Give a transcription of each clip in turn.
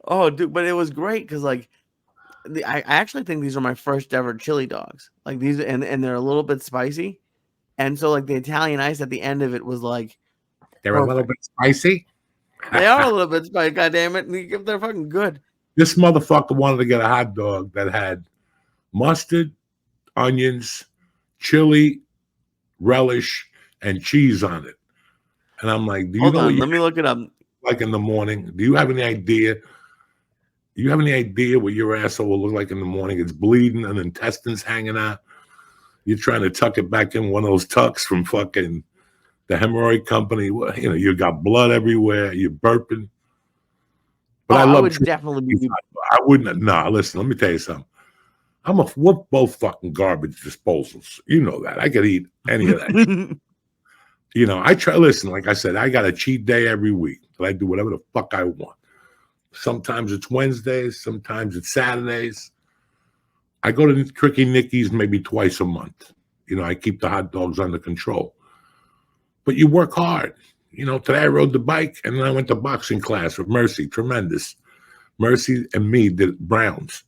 Oh, dude, but it was great because like I actually think these are my first ever chili dogs. Like these, and they're a little bit spicy, and so like the Italian ice at the end of it was like They're perfect. a little bit spicy. They are a little bit spicy. God damn it! They're fucking good. This motherfucker wanted to get a hot dog that had mustard, onions, chili, relish, and cheese on it. And I'm like, do you Hold know what on, you let me look it up. like in the morning? Do you have any idea? Do you have any idea what your asshole will look like in the morning? It's bleeding and intestines hanging out. You're trying to tuck it back in one of those tucks from fucking the hemorrhoid company. Well, you know, you got blood everywhere. You're burping. But I I love. would definitely be. I wouldn't. Nah, listen. Let me tell you something. We're both fucking garbage disposals. You know that. I could eat any of that. You know, I try. Listen, like I said, I got a cheat day every week, but I do whatever the fuck I want. Sometimes it's Wednesdays. Sometimes it's Saturdays. I go to Tricky Nicky's maybe twice a month. You know, I keep the hot dogs under control. But you work hard. You know, today I rode the bike and then I went to boxing class with Mercy. Tremendous. Mercy and me did Browns.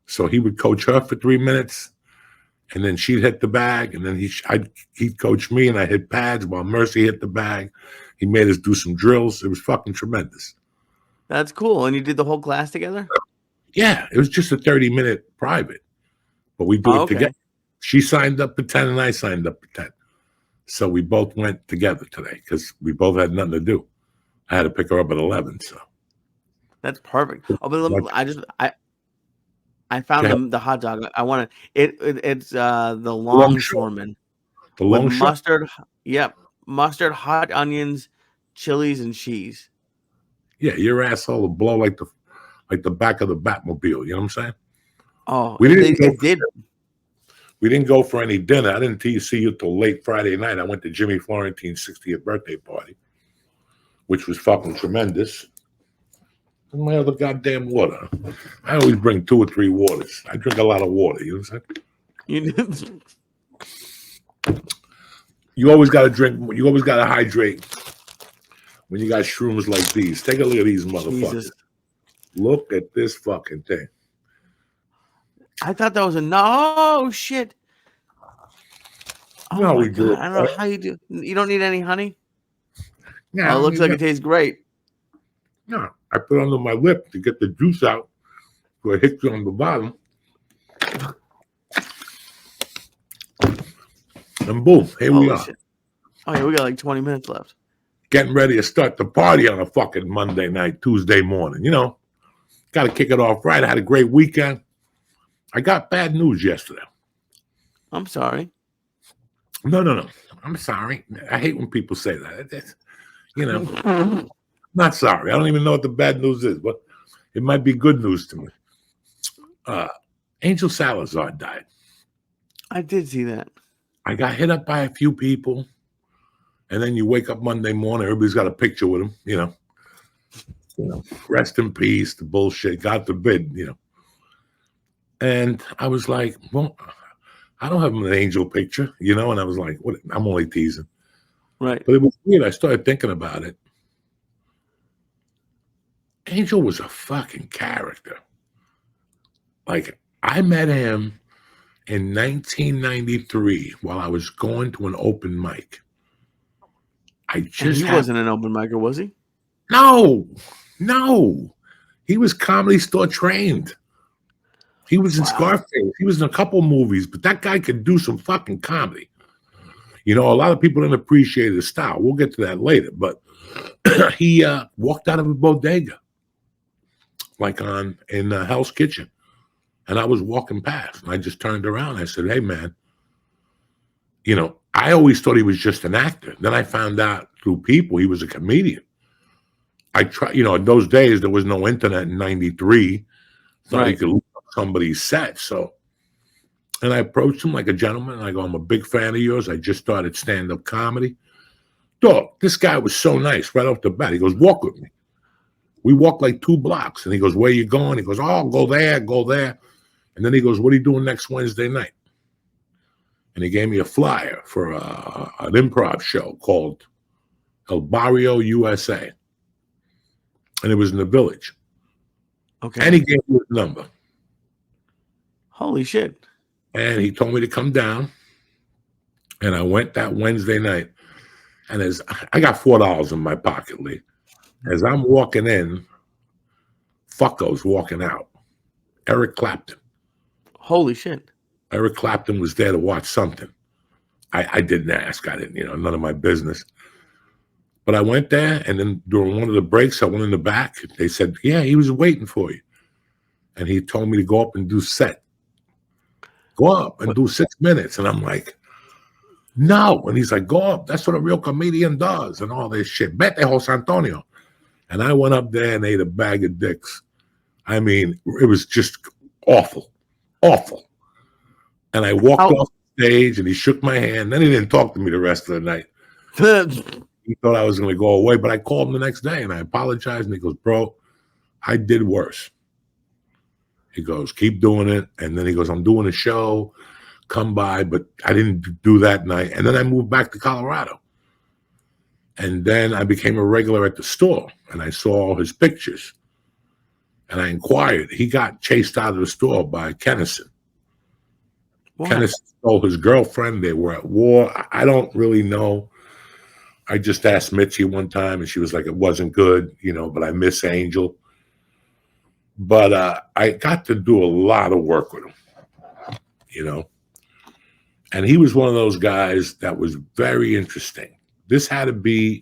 So he would coach her for 3 minutes, and then she'd hit the bag, and then he'd coach me, and I hit pads while Mercy hit the bag. He made us do some drills. It was fucking tremendous. That's cool. And you did the whole class together? Yeah, it was just a 30-minute private, but we do it together. She signed up for 10, and I signed up for 10. So we both went together today because we both had nothing to do. I had to pick her up at 11. So that's perfect. Oh, but I found the hot dog. I want to. It's the longshoreman. The longshore. Mustard. Yep, mustard, hot onions, chilies, and cheese. Yeah, your asshole will blow like the back of the Batmobile. You know what I'm saying? Oh, we didn't go for any dinner. I didn't see you till late Friday night. I went to Jimmy Florentine's 60th birthday party, which was fucking tremendous. And my other goddamn water. I always bring 2 or 3 waters. I drink a lot of water. You know what I'm saying? You always got to drink. You always got to hydrate when you got shrooms like these. Take a look at these motherfuckers. Jesus. Look at this fucking thing. I thought that was no shit. Oh, no, we do. I don't know how you do. You don't need any honey? Yeah. Oh, it looks like it tastes great. No, I put it under my lip to get the juice out, so it hits you on the bottom. And boom, here we are. Shit. Oh, yeah, we got like 20 minutes left. Getting ready to start the party on a fucking Monday night, Tuesday morning. You know, got to kick it off right. I had a great weekend. I got bad news yesterday. I'm sorry. No. I'm sorry. I hate when people say that. You know, not sorry. I don't even know what the bad news is, but it might be good news to me. Angel Salazar died. I did see that. I got hit up by a few people, and then you wake up Monday morning, everybody's got a picture with him, you know, rest in peace, the bullshit, God forbid, you know. And I was like, well, I don't have an angel picture, you know, and I was like, what? I'm only teasing. Right. But it was weird. I started thinking about it. Angel was a fucking character. Like, I met him in 1993 while I was going to an open mic. He wasn't an open micer, was he? No. He was Comedy Store trained. He was in Scarface. He was in a couple movies, but that guy could do some fucking comedy. You know, a lot of people didn't appreciate his style. We'll get to that later. But he walked out of a bodega, like in Hell's Kitchen. And I was walking past, and I just turned around. I said, hey, man, you know, I always thought he was just an actor. Then I found out through people he was a comedian. I tried, you know, in those days, there was no internet in 93. So you could look up somebody's set. So, and I approached him like a gentleman. And I go, I'm a big fan of yours. I just started stand-up comedy. Dog, this guy was so nice right off the bat. He goes, walk with me. We walked like 2 blocks. And he goes, where you going? He goes, oh, go there. And then he goes, what are you doing next Wednesday night? And he gave me a flyer for an improv show called El Barrio USA. And it was in the Village. And he Okay. gave me his number. Holy shit. And he told me to come down. And I went that Wednesday night. And as I got $4 in my pocket, Lee. As I'm walking in, Fucko's walking out. Eric Clapton. Holy shit. Eric Clapton was there to watch something. I didn't ask. I didn't, none of my business. But I went there, and then during one of the breaks, I went in the back. They said, yeah, he was waiting for you. And he told me to go up and do set. Go up and do 6 minutes. And I'm like, no. And he's like, go up. That's what a real comedian does and all this shit. Vete, Jose Antonio. And I went up there and ate a bag of dicks. I mean, it was just awful. Awful. And I walked off the stage, and he shook my hand. Then he didn't talk to me the rest of the night. He thought I was going to go away, but I called him the next day, and I apologized. And he goes, bro, I did worse. He goes, keep doing it. And then he goes, I'm doing a show. Come by. But I didn't do that night. And then I moved back to Colorado. And then I became a regular at the store, and I saw all his pictures. And I inquired. He got chased out of the store by Kennison. What? Kennison stole his girlfriend. They were at war. I don't really know. I just asked Mitzi one time, and she was like, it wasn't good, but I miss Angel. But I got to do a lot of work with him, And he was one of those guys that was very interesting. This had to be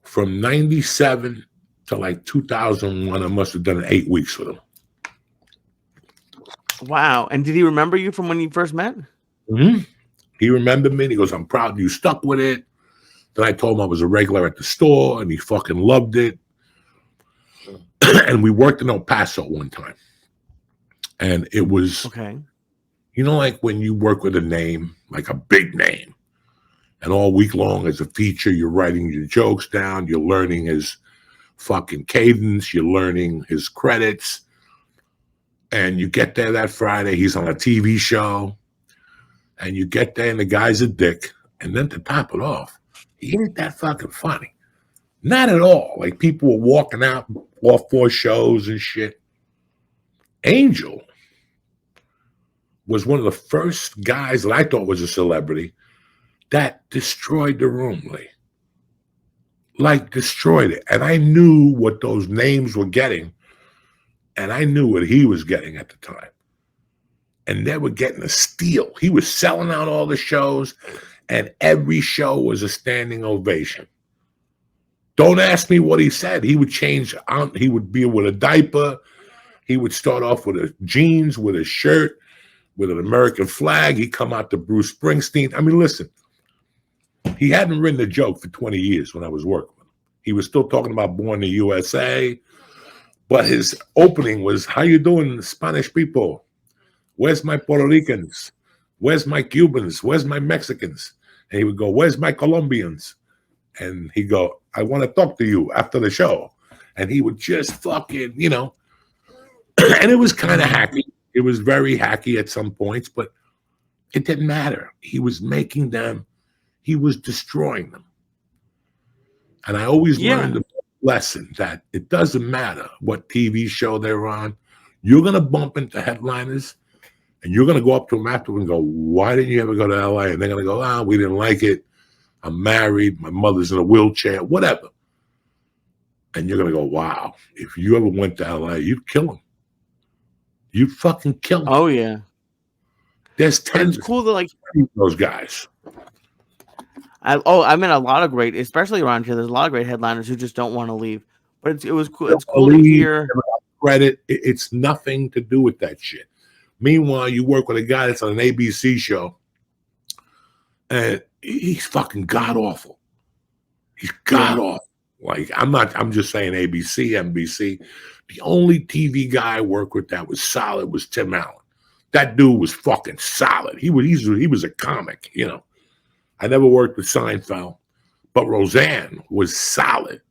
from 97 to like 2001. I must have done 8 weeks with him. Wow. And did he remember you from when you first met? Mm-hmm. He remembered me, and he goes, I'm proud you stuck with it. Then I told him I was a regular at the store, and he fucking loved it. And we worked in El Paso one time. And it was, okay. Like when you work with a name, like a big name, and all week long as a feature, you're writing your jokes down, you're learning his fucking cadence, you're learning his credits. And you get there that Friday, he's on a TV show. And you get there, and the guy's a dick. And then to top it off, he ain't that fucking funny. Not at all. Like, people were walking out off 4 shows and shit. Angel was one of the first guys that I thought was a celebrity that destroyed the room, Lee. Like, destroyed it. And I knew what those names were getting. And I knew what he was getting at the time. And they were getting a steal. He was selling out all the shows, and every show was a standing ovation. Don't ask me what he said. He would change. He would be with a diaper. He would start off with a jeans, with a shirt, with an American flag. He'd come out to Bruce Springsteen. I mean, listen, he hadn't written a joke for 20 years when I was working with him. He was still talking about Born in the USA, but his opening was, how you doing, Spanish people? Where's my Puerto Ricans? Where's my Cubans? Where's my Mexicans? And he would go, where's my Colombians? And he'd go, I want to talk to you after the show. And he would just fucking, and it was kind of hacky. It was very hacky at some points, but it didn't matter. He was making them, he was destroying them. And I always learned the lesson that it doesn't matter what TV show they're on. You're going to bump into headliners, and you're going to go up to them afterwards and go, why didn't you ever go to LA? And they're going to go, we didn't like it. I'm married. My mother's in a wheelchair, whatever. And you're going to go, wow, if you ever went to LA, you'd kill him. You'd fucking kill him. Oh, yeah. There's tens of cool that, those guys. I mean, a lot of great, especially around here, there's a lot of great headliners who just don't want to leave. But it was cool. It's cool to hear. Credit. It's nothing to do with that shit. Meanwhile, you work with a guy that's on an ABC show, and he's fucking god awful. He's god awful. Like, I'm just saying ABC, NBC. The only TV guy I worked with that was solid was Tim Allen. That dude was fucking solid. He was a comic, I never worked with Seinfeld, but Roseanne was solid.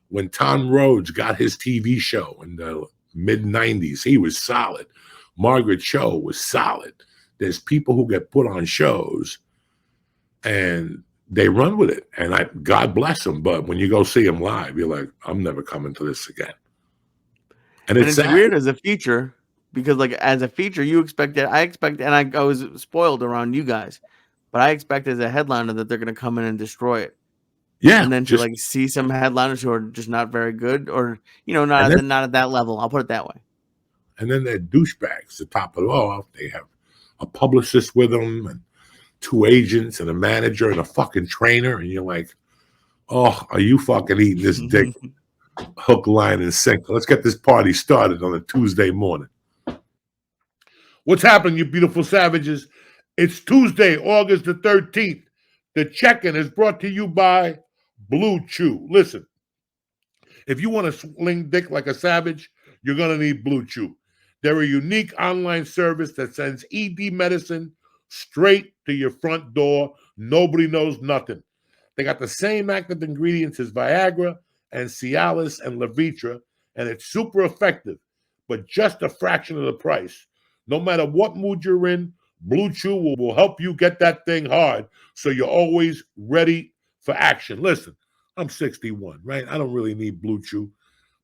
When Tom Rhodes got his TV show in the mid-90s, he was solid. Margaret Cho was solid. There's people who get put on shows and they run with it. And God bless them. But when you go see them live, you're like, I'm never coming to this again. And And it's it's sad. weird as a feature because, like, as a feature, you expect it. I expect, and I was spoiled around you guys, but I expect as a headliner that they're going to come in and destroy it. Yeah, And then to just like see some headliners who are just not very good, or and not then at that level. I'll put it that way. they're douchebags. To top it all off, they have a publicist with them and 2 agents and a manager and a fucking trainer, and you're like, oh, are you fucking eating this dick hook, line, and sinker? Let's get this party started on a Tuesday morning. What's happening, you beautiful savages? It's Tuesday, August the 13th. The check-in is brought to you by Bluechew. Listen, if you want to sling dick like a savage, you're going to need Bluechew. They're a unique online service that sends ED medicine straight to your front door. Nobody knows nothing. They got the same active ingredients as Viagra and Cialis and Levitra, and it's super effective, but just a fraction of the price. No matter what mood you're in, Bluechew will help you get that thing hard so you're always ready for action. Listen, I'm 61, right? I don't really need Bluechew,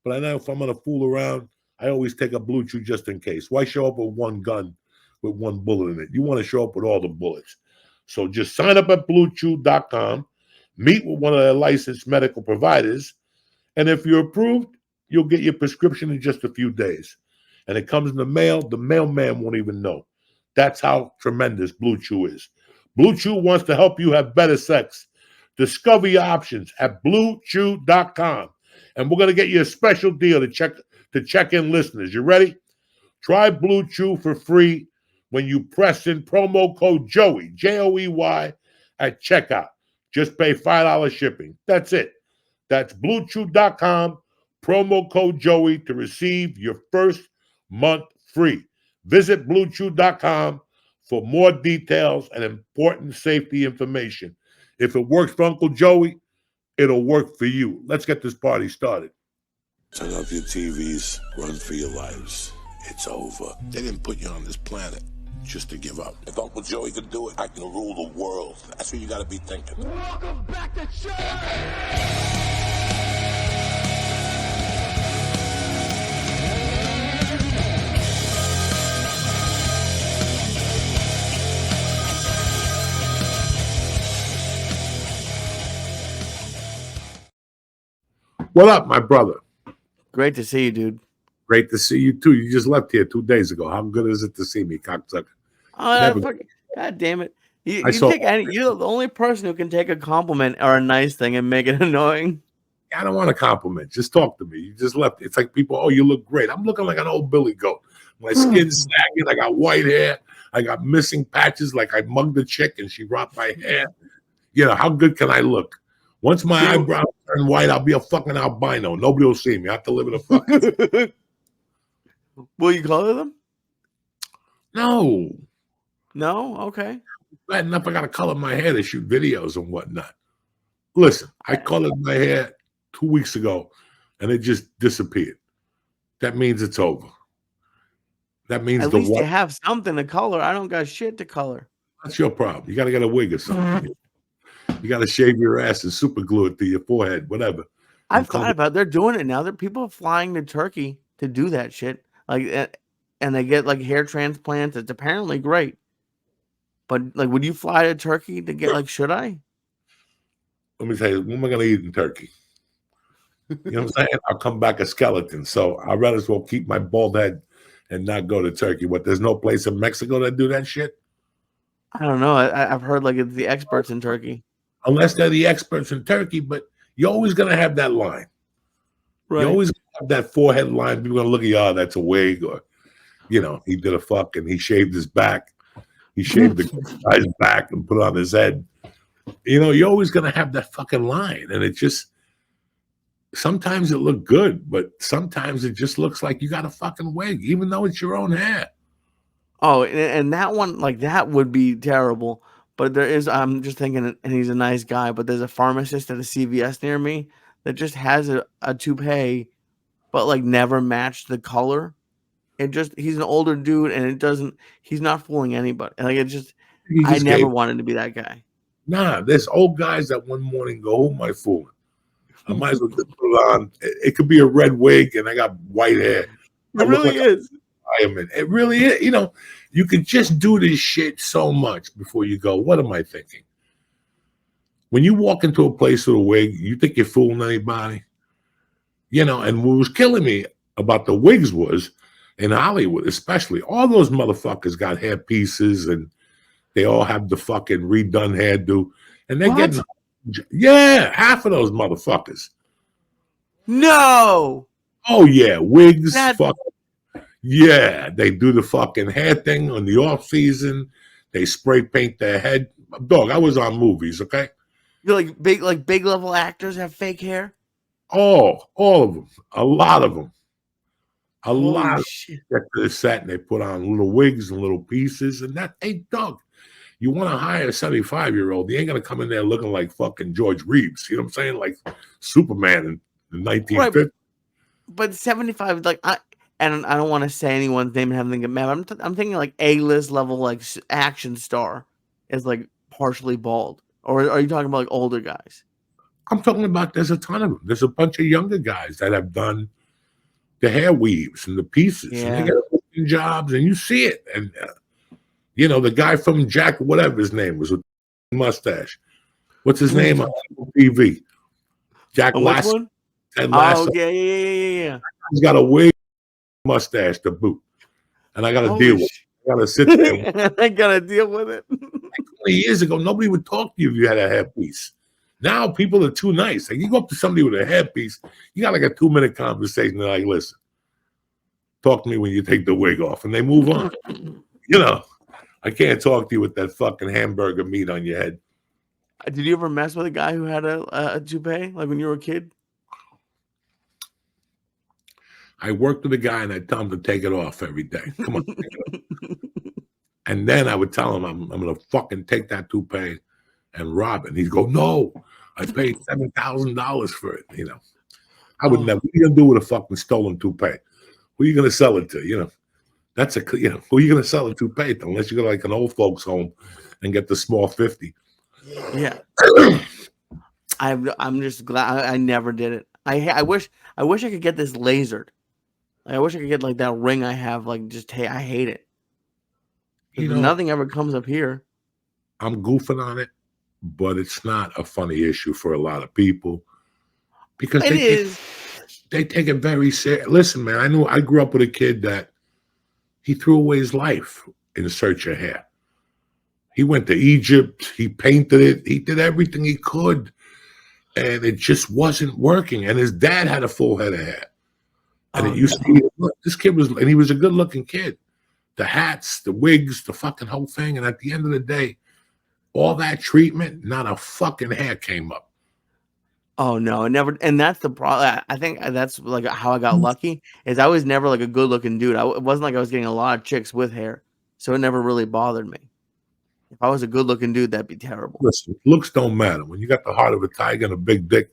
but I know if I'm going to fool around, I always take a Bluechew just in case. Why show up with one gun with one bullet in it? You want to show up with all the bullets. So just sign up at bluechew.com, meet with one of their licensed medical providers, and if you're approved, you'll get your prescription in just a few days. And it comes in the mail. The mailman won't even know. That's how tremendous Bluechew is. Bluechew wants to help you have better sex. Discover your options at bluechew.com. And we're going to get you a special deal to check in listeners. You ready? Try Bluechew for free when you press in promo code Joey, Joey, at checkout. Just pay $5 shipping. That's it. That's bluechew.com, promo code Joey to receive your first month free. Visit bluechew.com for more details and important safety information. If it works for Uncle Joey, it'll work for you. Let's get this party started. Turn off your TVs, run for your lives. It's over. They didn't put you on this planet just to give up. If Uncle Joey could do it, I can rule the world. That's what you gotta be thinking. Welcome back to show. What up, my brother? Great to see you, dude. Great to see you, too. You just left here 2 days ago. How good is it to see me, cocksucker? God damn it. You're the only person who can take a compliment or a nice thing and make it annoying. I don't want a compliment. Just talk to me. You just left. It's like people, oh, you look great. I'm looking like an old billy goat. My skin's sagging. I got white hair. I got missing patches like I mugged a chick and she robbed my hair. You know, how good can I look? Once my eyebrows turn white, I'll be a fucking albino. Nobody will see me. I have to live in a fucking... Will you color them? No. No? Okay. Bad enough I got to color my hair to shoot videos and whatnot. Listen, I colored my hair 2 weeks ago, and it just disappeared. That means it's over. That means at least you have something to color. I don't got shit to color. That's your problem. You got to get a wig or something. You got to shave your ass and super glue it to your forehead, whatever. I've thought about it. They're doing it now. There are people flying to Turkey to do that shit. Like, and they get like hair transplants. It's apparently great. But like, would you fly to Turkey to get like? Should I? Let me tell you, what am I going to eat in Turkey? You know what I'm saying? I'll come back a skeleton. So I'd rather as well keep my bald head and not go to Turkey. What? There's no place in Mexico that do that shit. I don't know. I've heard like it's the experts in Turkey. Unless they're the experts in Turkey, but you're always going to have that line. Right. You always have that forehead line. People are going to look at you, oh, that's a wig, or, you know, he did a fuck and he shaved his back. He shaved the guy's back and put it on his head. You know, you're always going to have that fucking line. And it just, sometimes it look good, but sometimes it just looks like you got a fucking wig, even though it's your own hair. Oh, and that one, like, that would be terrible. But there is, I'm just thinking, and he's a nice guy, but there's a pharmacist at a CVS near me that just has a toupee, but like never matched the color. It just, he's an older dude, and it doesn't, he's not fooling anybody. Like, it just, I never wanted to be that guy. Nah, there's old guys that one morning go, who am I fooling? I might as well just put it on. It could be a red wig, and I got white hair. It look really like is. a fireman. It really is. You know, you could just do this shit so much before you go, what am I thinking? When you walk into a place with a wig, you think you're fooling anybody? You know, and what was killing me about the wigs was, in Hollywood especially, all those motherfuckers got hair pieces and they all have the fucking redone hairdo. And they're What? getting, yeah, half of those motherfuckers. No. Oh, yeah, wigs, That fuck. Yeah, they do the fucking hair thing on the off season. They spray paint their head. Dog, I was on movies, okay? you're like big level actors have fake hair. All of them. A lot of them. A Holy lot of shit. them get to the set and they put on little wigs and little pieces. And that, hey, dog, you want to hire a 75-year-old, he ain't going to come in there looking like fucking George Reeves. You know what I'm saying? Like Superman in the 1950s. Right. But 75, like and I don't want to say anyone's name and have them get mad. I'm thinking like A-list level like action star is like partially bald, or are you talking about like older guys? I'm talking about there's a ton of them. There's a bunch of younger guys that have done the hair weaves and the pieces, and they Yeah. get jobs, and you see it. And you know, the guy from Jack, whatever his name was, with the mustache. What's his name on TV? Jack On which Lasso. one? Ted Lasso. Oh yeah. He's got a wig mustache to boot, and I got to deal with it. I got to sit there. I gotta deal with it. 20 years ago, nobody would talk to you if you had a hairpiece. Now people are too nice. Like you go up to somebody with a hairpiece, you got like a 2-minute conversation. They're like, listen, talk to me when you take the wig off, and they move on. You know, I can't talk to you with that fucking hamburger meat on your head. Did you ever mess with a guy who had a toupee, like when you were a kid? I worked with a guy and I'd tell him to take it off every day. Come on. Take it off. And then I would tell him I'm going to fucking take that toupee and rob it. And he'd go, no, I paid $7,000 for it. You know, I would never. What are you going to do with a fucking stolen toupee? Who are you going to sell it to? You know, that's a, you know, who are you going to sell a toupee to? Unless you go to like an old folks home and get the small 50. Yeah. I'm just glad I never did it. I wish I could get this lasered. I wish I could get like that ring I have. Like just hey, I hate it. You know, Nothing ever comes up here. I'm goofing on it, but it's not a funny issue for a lot of people because they take it very serious. Listen, man, I grew up with a kid that he threw away his life in search of hair. He went to Egypt. He painted it. He did everything he could, and it just wasn't working. And his dad had a full head of hair. And it used to be, look, this kid was, and he was a good looking kid. The hats, the wigs, the fucking whole thing. And at the end of the day, all that treatment, not a fucking hair came up. Oh no, it never. And that's the problem. I think that's like how I got lucky is I was never like a good looking dude. It wasn't like I was getting a lot of chicks with hair, so it never really bothered me. If I was a good looking dude, that'd be terrible. Listen, looks don't matter. When you got the heart of a tiger and a big dick,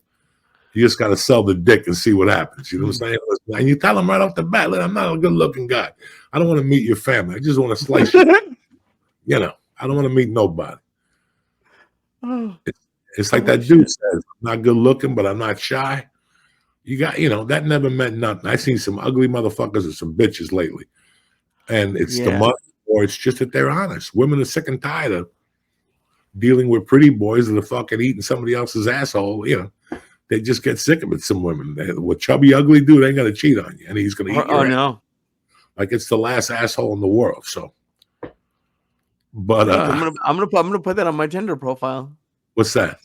you just got to sell the dick and see what happens. You know what I'm saying? And you tell them right off the bat, I'm not a good-looking guy. I don't want to meet your family. I just want to slice you. You know, I don't want to meet nobody. It's like that dude says, I'm not good-looking, but I'm not shy. You got, you know, that never meant nothing. I've seen some ugly motherfuckers and some bitches lately. And it's the money, or it's just that they're honest. Women are sick and tired of dealing with pretty boys that are fucking eating somebody else's asshole, you know. They just get sick of it. Some women, with chubby, ugly dude ain't gonna cheat on you, and he's gonna eat your ass. No! Like it's the last asshole in the world. So, but I'm gonna put that on my Tinder profile. What's that?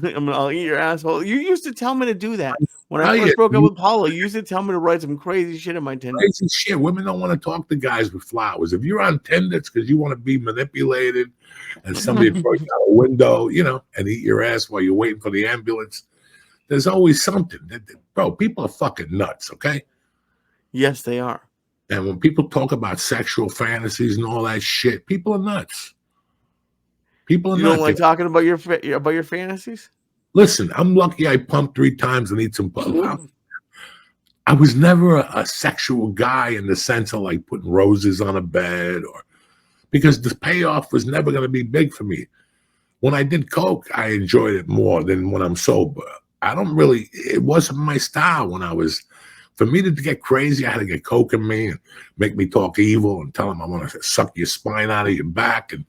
I'll eat your asshole. You used to tell me to do that when I first broke up with Paulo. You used to tell me to write some crazy shit in my Tinder. Crazy shit. Women don't want to talk to guys with flowers. If you're on Tinder, it's because you want to be manipulated, and somebody throws you out a window, you know, and eat your ass while you're waiting for the ambulance. There's always something. Bro, people are fucking nuts, okay? Yes, they are. And when people talk about sexual fantasies and all that shit, people are nuts. People are nuts. You don't like talking about your fantasies? Listen, I'm lucky I pumped 3 times and eat some pump. I was never a sexual guy in the sense of like putting roses on a bed, or because the payoff was never going to be big for me. When I did coke, I enjoyed it more than when I'm sober. I don't really, it wasn't my style when I was For me to get crazy, I had to get coke in me and make me talk evil and tell them I want to suck your spine out of your back. And,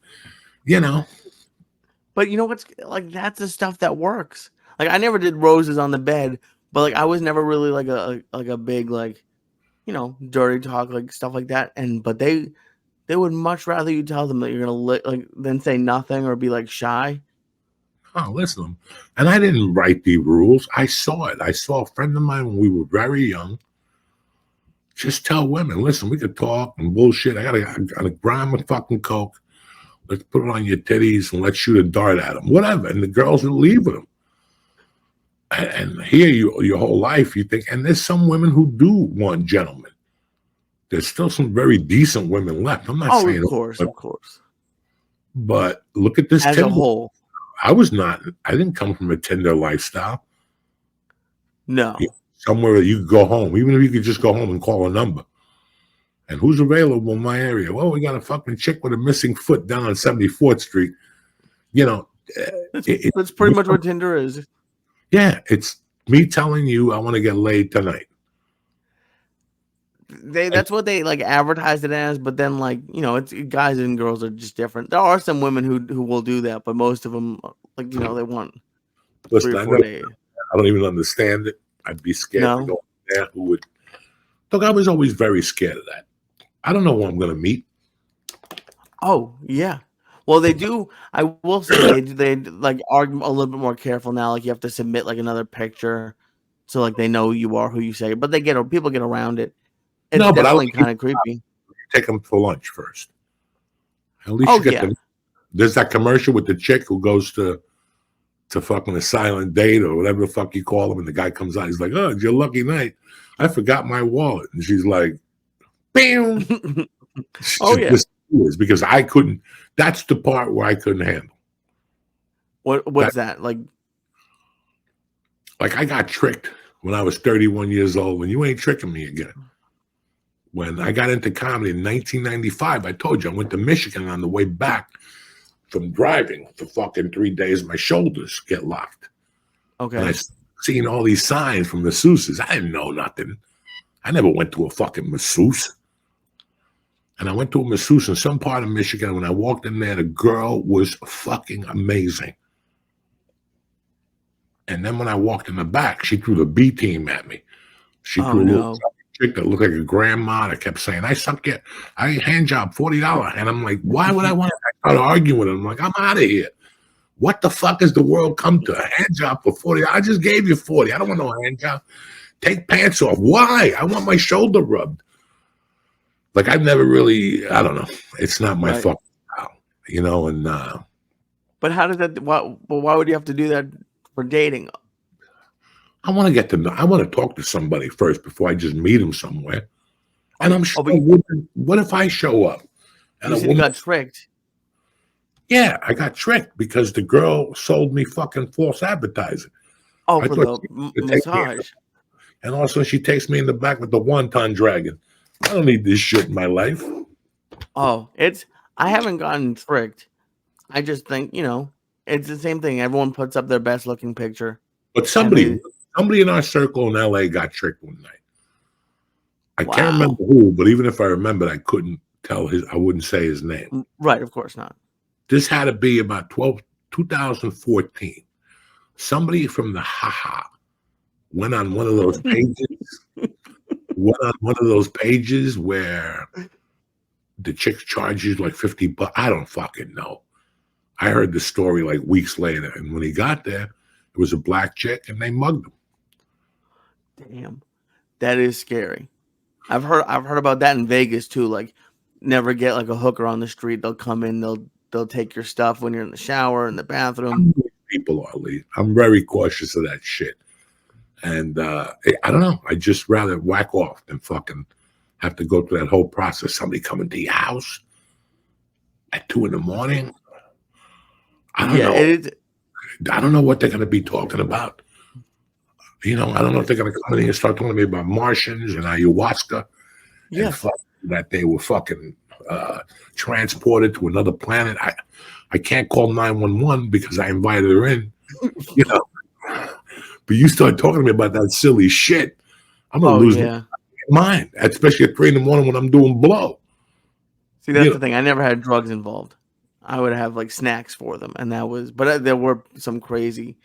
you know. But you know what's like, that's the stuff that works. Like, I never did roses on the bed, but like I was never really like a big, like, you know, dirty talk, like stuff like that. And but they would much rather you tell them that you're gonna like than say nothing or be like shy. Oh, listen. And I didn't write the rules. I saw it. I saw a friend of mine when we were very young. Just tell women, listen, we could talk and bullshit. I got a gram of fucking coke. Let's put it on your titties and let's shoot a dart at them. Whatever. And the girls would leave with them. And here your whole life you think, and there's some women who do want gentlemen. There's still some very decent women left. I'm not saying, of course. But look at this as Tinder. A whole. I didn't come from a Tinder lifestyle. No. Somewhere that you could go home, even if you could just go home and call a number. And who's available in my area? Well, we got a fucking chick with a missing foot down on 74th Street. You know, that's pretty much what Tinder is. Yeah, it's me telling you I want to get laid tonight. That's what they like advertise it as, but then like, you know, it's guys and girls are just different. There are some women who will do that, but most of them, like, you know, they want. Listen, I don't even understand it. I'd be scared to go there. Who would? Look, I was always very scared of that. I don't know who I'm going to meet. Oh yeah, well they do. I will say they like are a little bit more careful now. Like you have to submit like another picture, so like they know you are who you say. But people get around it. It's definitely kind of creepy. Take them for lunch first. At least you get them. There's that commercial with the chick who goes to fucking a silent date or whatever the fuck you call him, and the guy comes out. He's like, "Oh, it's your lucky night. I forgot my wallet," and she's like, "Bam." Because I couldn't. That's the part where I couldn't handle. What's that like? Like I got tricked when I was 31 years old, and you ain't tricking me again. When I got into comedy in 1995, I told you I went to Michigan on the way back from driving for fucking 3 days. My shoulders get locked. Okay. And I seen all these signs from masseuses. I didn't know nothing. I never went to a fucking masseuse. And I went to a masseuse in some part of Michigan. When I walked in there, the girl was fucking amazing. And then when I walked in the back, she threw the B team at me. She threw a little chick that looked like a grandma that kept saying, I hand job $40. And I'm like, why would I want to? I started arguing with her. I'm like, I'm out of here. What the fuck has the world come to? A hand job for $40? I just gave you 40. I don't want no hand job. Take pants off. Why? I want my shoulder rubbed. Like I've never really, I don't know. It's not my fucking style, you know. And but how does that? Why would you have to do that for dating? I want to get to know. I want to talk to somebody first before I just meet them somewhere. And I'm sure. What if I show up and you got tricked? Yeah, I got tricked because the girl sold me fucking false advertising. Oh, for the massage. And also, she takes me in the back with the wonton dragon. I don't need this shit in my life. Oh, I haven't gotten tricked. I just think, you know, it's the same thing. Everyone puts up their best looking picture. But somebody in our circle in LA got tricked one night. I can't remember who, but even if I remembered, I couldn't tell I wouldn't say his name. Right, of course not. This had to be about 2014. Somebody from the HaHa went on one of those pages. Where the chicks charge you like $50. I don't fucking know. I heard the story like weeks later, and when he got there, it was a black chick, and they mugged him. Damn, that is scary. I've heard about that in Vegas too. Like, never get like a hooker on the street. They'll come in. They'll take your stuff when you're in the shower, in the bathroom. People are, Lee. I'm very cautious of that shit. And I don't know. I just rather whack off than fucking have to go through that whole process. Somebody coming to your house at 2 a.m. I don't know. I don't know what they're going to be talking about. You know, I don't know if they're going to come in here and start talking to me about Martians and ayahuasca. Yeah. And that they were fucking transported to another planet. I can't call 911 because I invited her in. You know. But you start talking to me about that silly shit, I'm gonna Oh lose yeah. my mind, especially at 3 in the morning when I'm doing blow. See, that's the thing. I never had drugs involved. I would have like snacks for them, and that was. But there were some crazy.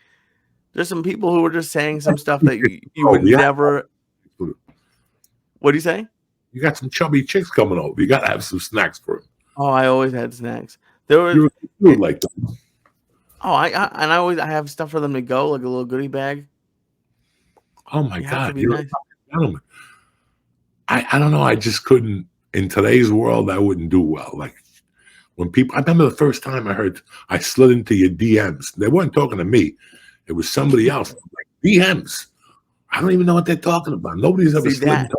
There's some people who were just saying some stuff that you would Yeah. never. What do you say? You got some chubby chicks coming over. You gotta have some snacks for them. Oh, I always had snacks. There was. You're a dude like that. Oh, I have stuff for them to go, like a little goodie bag. Oh my You have to God, be you're nice. a gentleman. I don't know. I just couldn't. In today's world, I wouldn't do well. Like when people, I remember the first time I slid into your DMs. They weren't talking to me. It was somebody else. Like DMs. I don't even know what they're talking about. Nobody's ever slid into.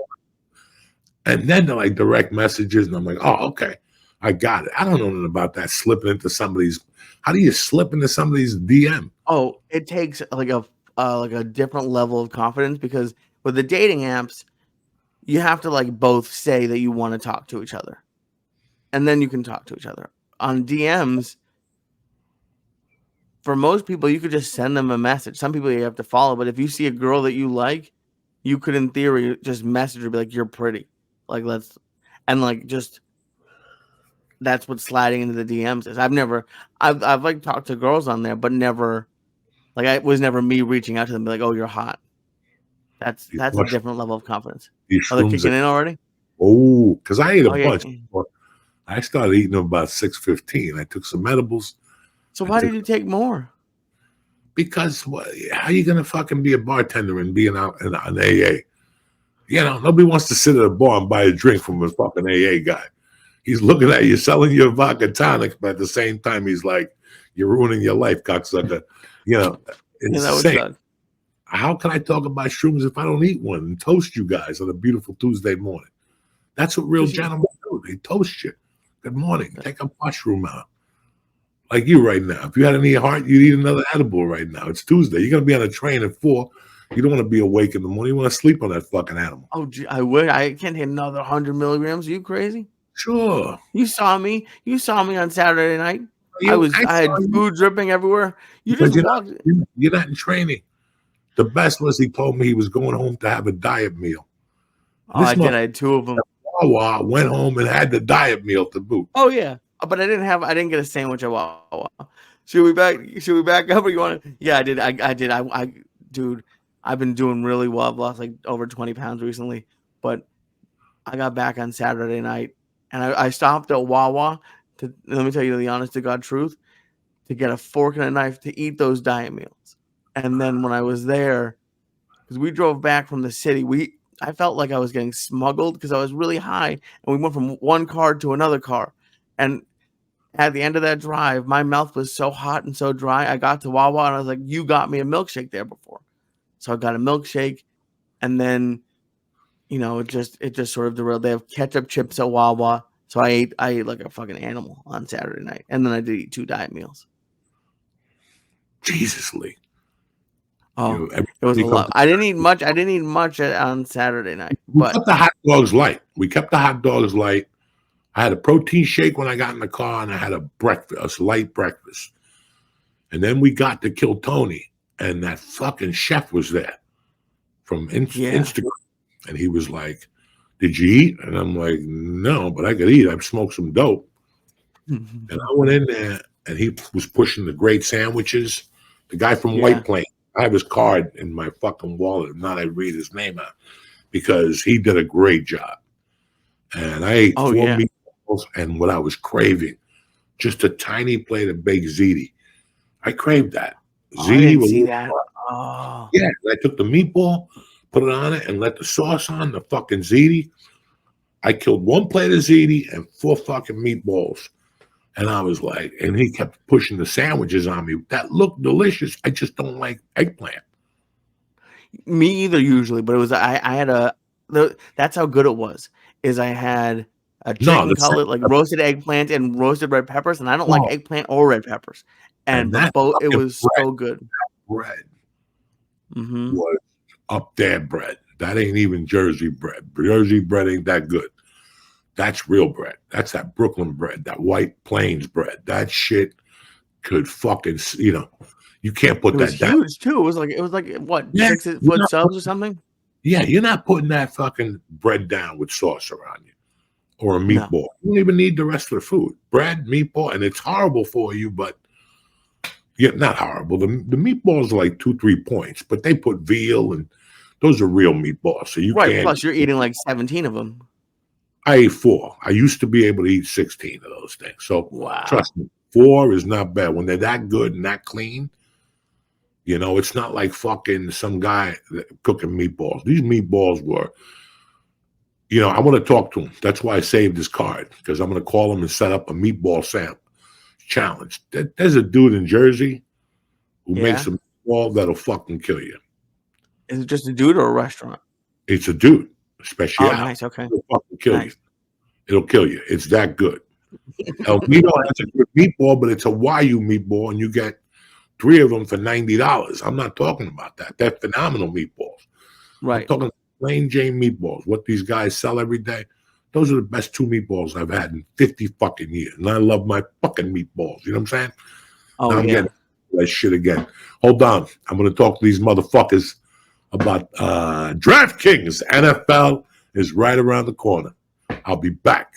And then they're like direct messages, and I'm like, oh, okay, I got it. I don't know nothing about that slipping into somebody's. How do you slip into somebody's DM? Oh, it takes like a different level of confidence, because with the dating apps, you have to like both say that you want to talk to each other, and then you can talk to each other. On DMs, for most people, you could just send them a message. Some people you have to follow, but if you see a girl that you like, you could in theory just message her, be like, "You're pretty," like just that's what sliding into the DMs is. I've like talked to girls on there, but never. Like, it was never me reaching out to them, be like, "Oh, you're hot." That's a different level of confidence. Oh, they're kicking in already? Oh, because I ate a yeah. bunch. I started eating them about 6:15. I took some edibles. So why did you take more? Because how are you gonna fucking be a bartender and be an AA? You know, nobody wants to sit at a bar and buy a drink from a fucking AA guy. He's looking at you selling your vodka tonic, but at the same time, he's like, "You're ruining your life, cocksucker." You know, it's insane. How can I talk about shrooms if I don't eat one and toast you guys on a beautiful Tuesday morning? That's what real gentlemen do. They toast you. Good morning. Take a mushroom out. Like you right now. If you had any heart, you'd eat another edible right now. It's Tuesday. You're going to be on a train at 4. You don't want to be awake in the morning. You want to sleep on that fucking animal. Oh, gee, I would. I can't hit another 100 milligrams. Are you crazy? Sure. You saw me. You saw me on Saturday night. I had food dripping everywhere. You just walked. You're not in training. The best was he told me he was going home to have a diet meal. Oh, I did. I had 2 of them. Wawa went home and had the diet meal to boot. Oh yeah, but I didn't get a sandwich at Wawa. Should we back up? Or you want to? Yeah, I did. I did. Dude, I've been doing really well. I've lost like over 20 pounds recently, but I got back on Saturday night and I stopped at Wawa to, let me tell you the honest to God truth, to get a fork and a knife to eat those diet meals. And then when I was there, because we drove back from the city, I felt like I was getting smuggled because I was really high, and we went from one car to another car. And at the end of that drive, my mouth was so hot and so dry. I got to Wawa and I was like, "You got me a milkshake there before." So I got a milkshake, and then, it just sort of derailed. They have ketchup chips at Wawa. So I ate like a fucking animal on Saturday night. And then I did eat 2 diet meals. Jesus, Lee. Oh, it was a lot. I didn't eat much. On Saturday night. But kept the hot dogs light. I had a protein shake when I got in the car, and I had a light breakfast. And then we got to Kill Tony, and that fucking chef was there from Instagram. And he was like, "Did you eat?" And I'm like, "No, but I could eat. I've smoked some dope." And I went in there, and he was pushing the great sandwiches. The guy from White Plains. I have his card in my fucking wallet. Now I read his name out because he did a great job. And I ate 4 meatballs, and what I was craving, just a tiny plate of baked ziti. I craved that. Ziti was that. Oh. Yeah, I took the meatball, put it on it, and let the sauce on the fucking ziti. I killed 1 plate of ziti and 4 fucking meatballs. And I was like, and he kept pushing the sandwiches on me. That looked delicious. I just don't like eggplant. Me either, usually, but it was that's how good it was. Is I had a chicken cutlet, like roasted eggplant and roasted red peppers, and I don't like eggplant or red peppers. And both, it was so good. Bread was up there bread. That ain't even Jersey bread. Jersey bread ain't that good. That's real bread. That's that Brooklyn bread, that White Plains bread. That shit could fucking, you can't put that down. It was huge too. It was like what, 6 foot subs or something? Yeah, you're not putting that fucking bread down with sauce around you or a No. meatball. You don't even need the rest of the food. Bread, meatball, and it's horrible for you, but yeah, not horrible. The meatballs are like 2-3 points, but they put veal and those are real meatballs. So you Right. can't. Plus, you're eating like 17 of them. I ate 4. I used to be able to eat 16 of those things. So Wow. trust me, 4 is not bad. When they're that good and that clean, you know, it's not like fucking some guy cooking meatballs. These meatballs were, you know, I want to talk to him. That's why I saved his card, because I'm going to call him and set up a meatball challenge. There's a dude in Jersey who makes a meatball that'll fucking kill you. Is it just a dude or a restaurant? It's a dude, special. Oh, nice. Okay. It'll fucking kill Nice. you. It'll kill you. It's that good. El Nino has a good meatball, but it's a Wagyu meatball, and you get 3 of them for $90. I'm not talking about that. They're phenomenal meatballs. Right. I'm talking plain Jane meatballs. What these guys sell every day. Those are the best 2 meatballs I've had in 50 fucking years. And I love my fucking meatballs. You know what I'm saying? Oh, now I'm getting that shit again. Hold on. I'm going to talk to these motherfuckers about DraftKings. NFL is right around the corner. I'll be back.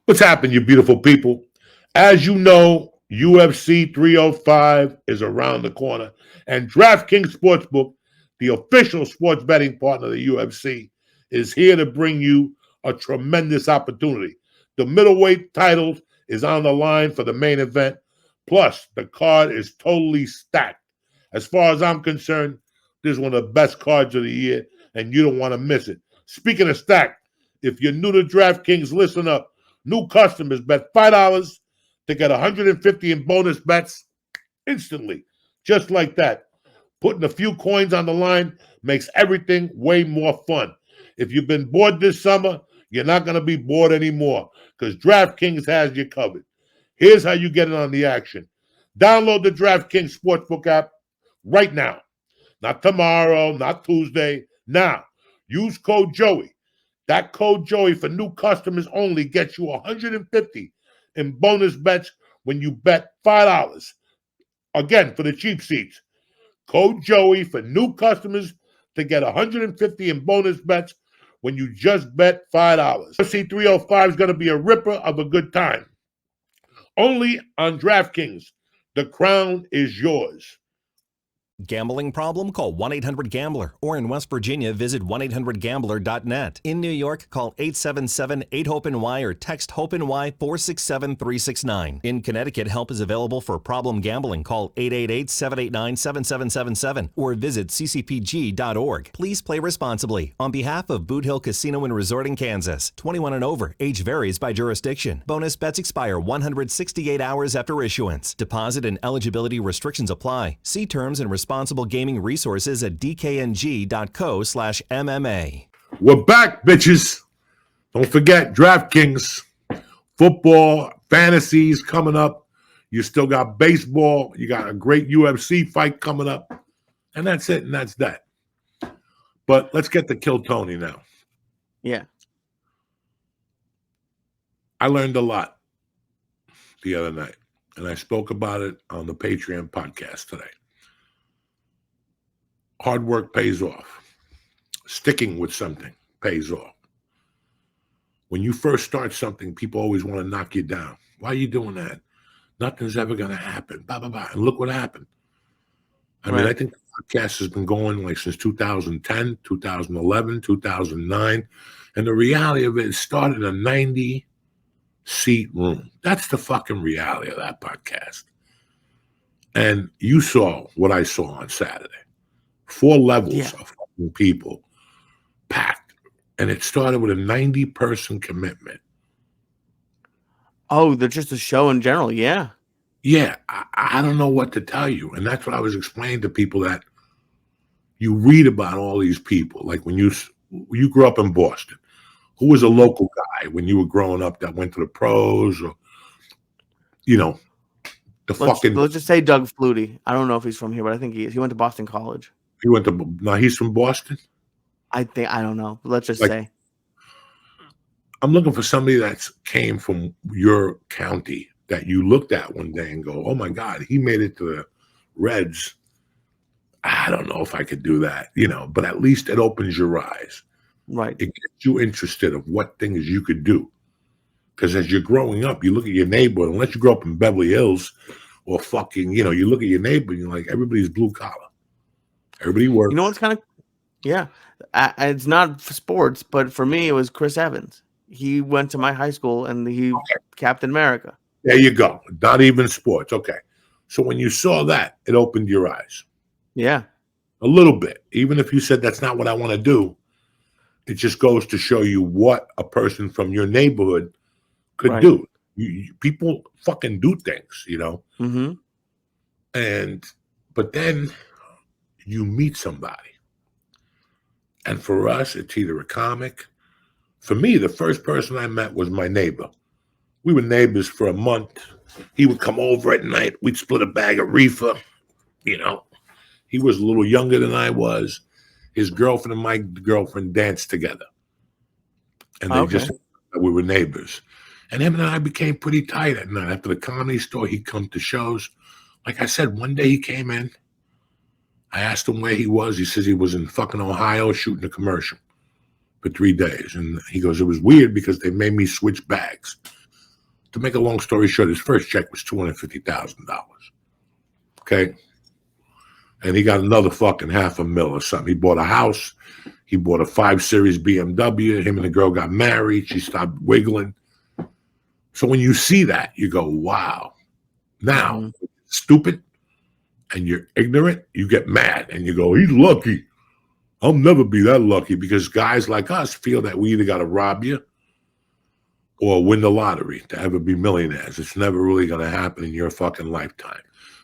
What's happened, you beautiful people? As you know, UFC 305 is around the corner. And DraftKings Sportsbook, the official sports betting partner of the UFC, is here to bring you a tremendous opportunity. The middleweight title is on the line for the main event. Plus, the card is totally stacked. As far as I'm concerned, this is one of the best cards of the year, and you don't want to miss it. Speaking of stacked, if you're new to DraftKings, listen up. New customers bet $5 to get $150 in bonus bets instantly. Just like that. Putting a few coins on the line makes everything way more fun. If you've been bored this summer, you're not going to be bored anymore, because DraftKings has you covered. Here's how you get in on the action. Download the DraftKings Sportsbook app right now. Not tomorrow, not Tuesday. Now, use code Joey. That code Joey for new customers only gets you $150 in bonus bets when you bet $5. Again, for the cheap seats. Code Joey for new customers to get $150 in bonus bets when you just bet $5. UFC 305 is going to be a ripper of a good time. Only on DraftKings. The crown is yours. Gambling problem? Call 1-800-GAMBLER. Or in West Virginia, visit 1-800-GAMBLER.net. In New York, call 877-8-HOPE-NY or text HOPE-NY 467-369. In Connecticut, help is available for problem gambling. Call 888-789-7777 or visit ccpg.org. Please play responsibly. On behalf of Boot Hill Casino and Resort in Kansas, 21 and over. Age varies by jurisdiction. Bonus bets expire 168 hours after issuance. Deposit and eligibility restrictions apply. See terms and responsible gaming resources at dkng.co/MMA. We're back, bitches. Don't forget, DraftKings, football, fantasies coming up. You still got baseball. You got a great UFC fight coming up. And that's it, and that's that. But let's get to Kill Tony now. Yeah. I learned a lot the other night, and I spoke about it on the Patreon podcast today. Hard work pays off. Sticking with something pays off. When you first start something, people always want to knock you down. Why are you doing that? Nothing's ever going to happen. Blah, blah, blah. And look what happened. I mean, I think the podcast has been going like since 2010, 2011, 2009. And the reality of it started in a 90-seat room. That's the fucking reality of that podcast. And you saw what I saw on Saturday. 4 levels of fucking people packed. And it started with a 90-person commitment. Oh, they're just a show in general, yeah. Yeah, I don't know what to tell you. And that's what I was explaining to people, that you read about all these people. Like when you grew up in Boston, who was a local guy when you were growing up that went to the pros, or, you know, let's just say Doug Flutie. I don't know if he's from here, but I think he is. He went to Boston College. He's from Boston? I don't know. Let's just say. I'm looking for somebody that came from your county that you looked at one day and go, oh my God, he made it to the Reds I don't know if I could do that, but at least it opens your eyes. Right. It gets you interested of what things you could do. Because as you're growing up, you look at your neighbor, unless you grow up in Beverly Hills or fucking, you look at your neighbor and you're like, everybody's blue collar. Everybody works. You know what's kind of, yeah, it's not sports, but for me, it was Chris Evans. He went to my high school and he Captain America. There you go. Not even sports. Okay. So when you saw that, it opened your eyes. Yeah. A little bit. Even if you said that's not what I want to do, it just goes to show you what a person from your neighborhood could do. People fucking do things, Mm-hmm. But then you meet somebody. And for us, it's either a comic. For me, the first person I met was my neighbor. We were neighbors for a month. He would come over at night. We'd split a bag of reefer. He was a little younger than I was. His girlfriend and my girlfriend danced together. And we were neighbors. And him and I became pretty tight at night. After the Comedy Store, he'd come to shows. Like I said, one day he came in. I asked him where he was. He says he was in fucking Ohio shooting a commercial for 3 days. And he goes, it was weird because they made me switch bags. To make a long story short, his first check was $250,000. Okay? And he got another fucking $500,000 or something. He bought a house. He bought a 5 Series BMW. Him and the girl got married. She stopped wiggling. So when you see that, you go, wow. Now, stupid and you're ignorant, you get mad and you go, he's lucky. I'll never be that lucky, because guys like us feel that we either got to rob you or win the lottery to ever be millionaires. It's never really going to happen in your fucking lifetime.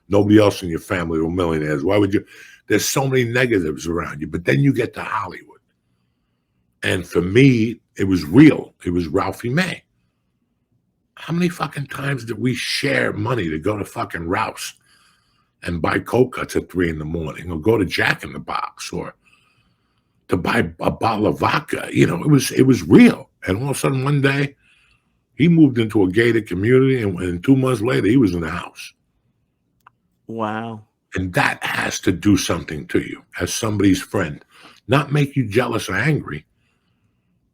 Nobody else in your family were millionaires. Why would you? There's so many negatives around you. But then you get to Hollywood. And for me, it was real. It was Ralphie May. How many fucking times did we share money to go to fucking Rouse and buy Coke Cuts at 3 a.m, or go to Jack in the Box, or to buy a bottle of vodka? It was real. And all of a sudden one day, he moved into a gated community, and 2 months later, he was in the house. Wow. And that has to do something to you as somebody's friend, not make you jealous or angry.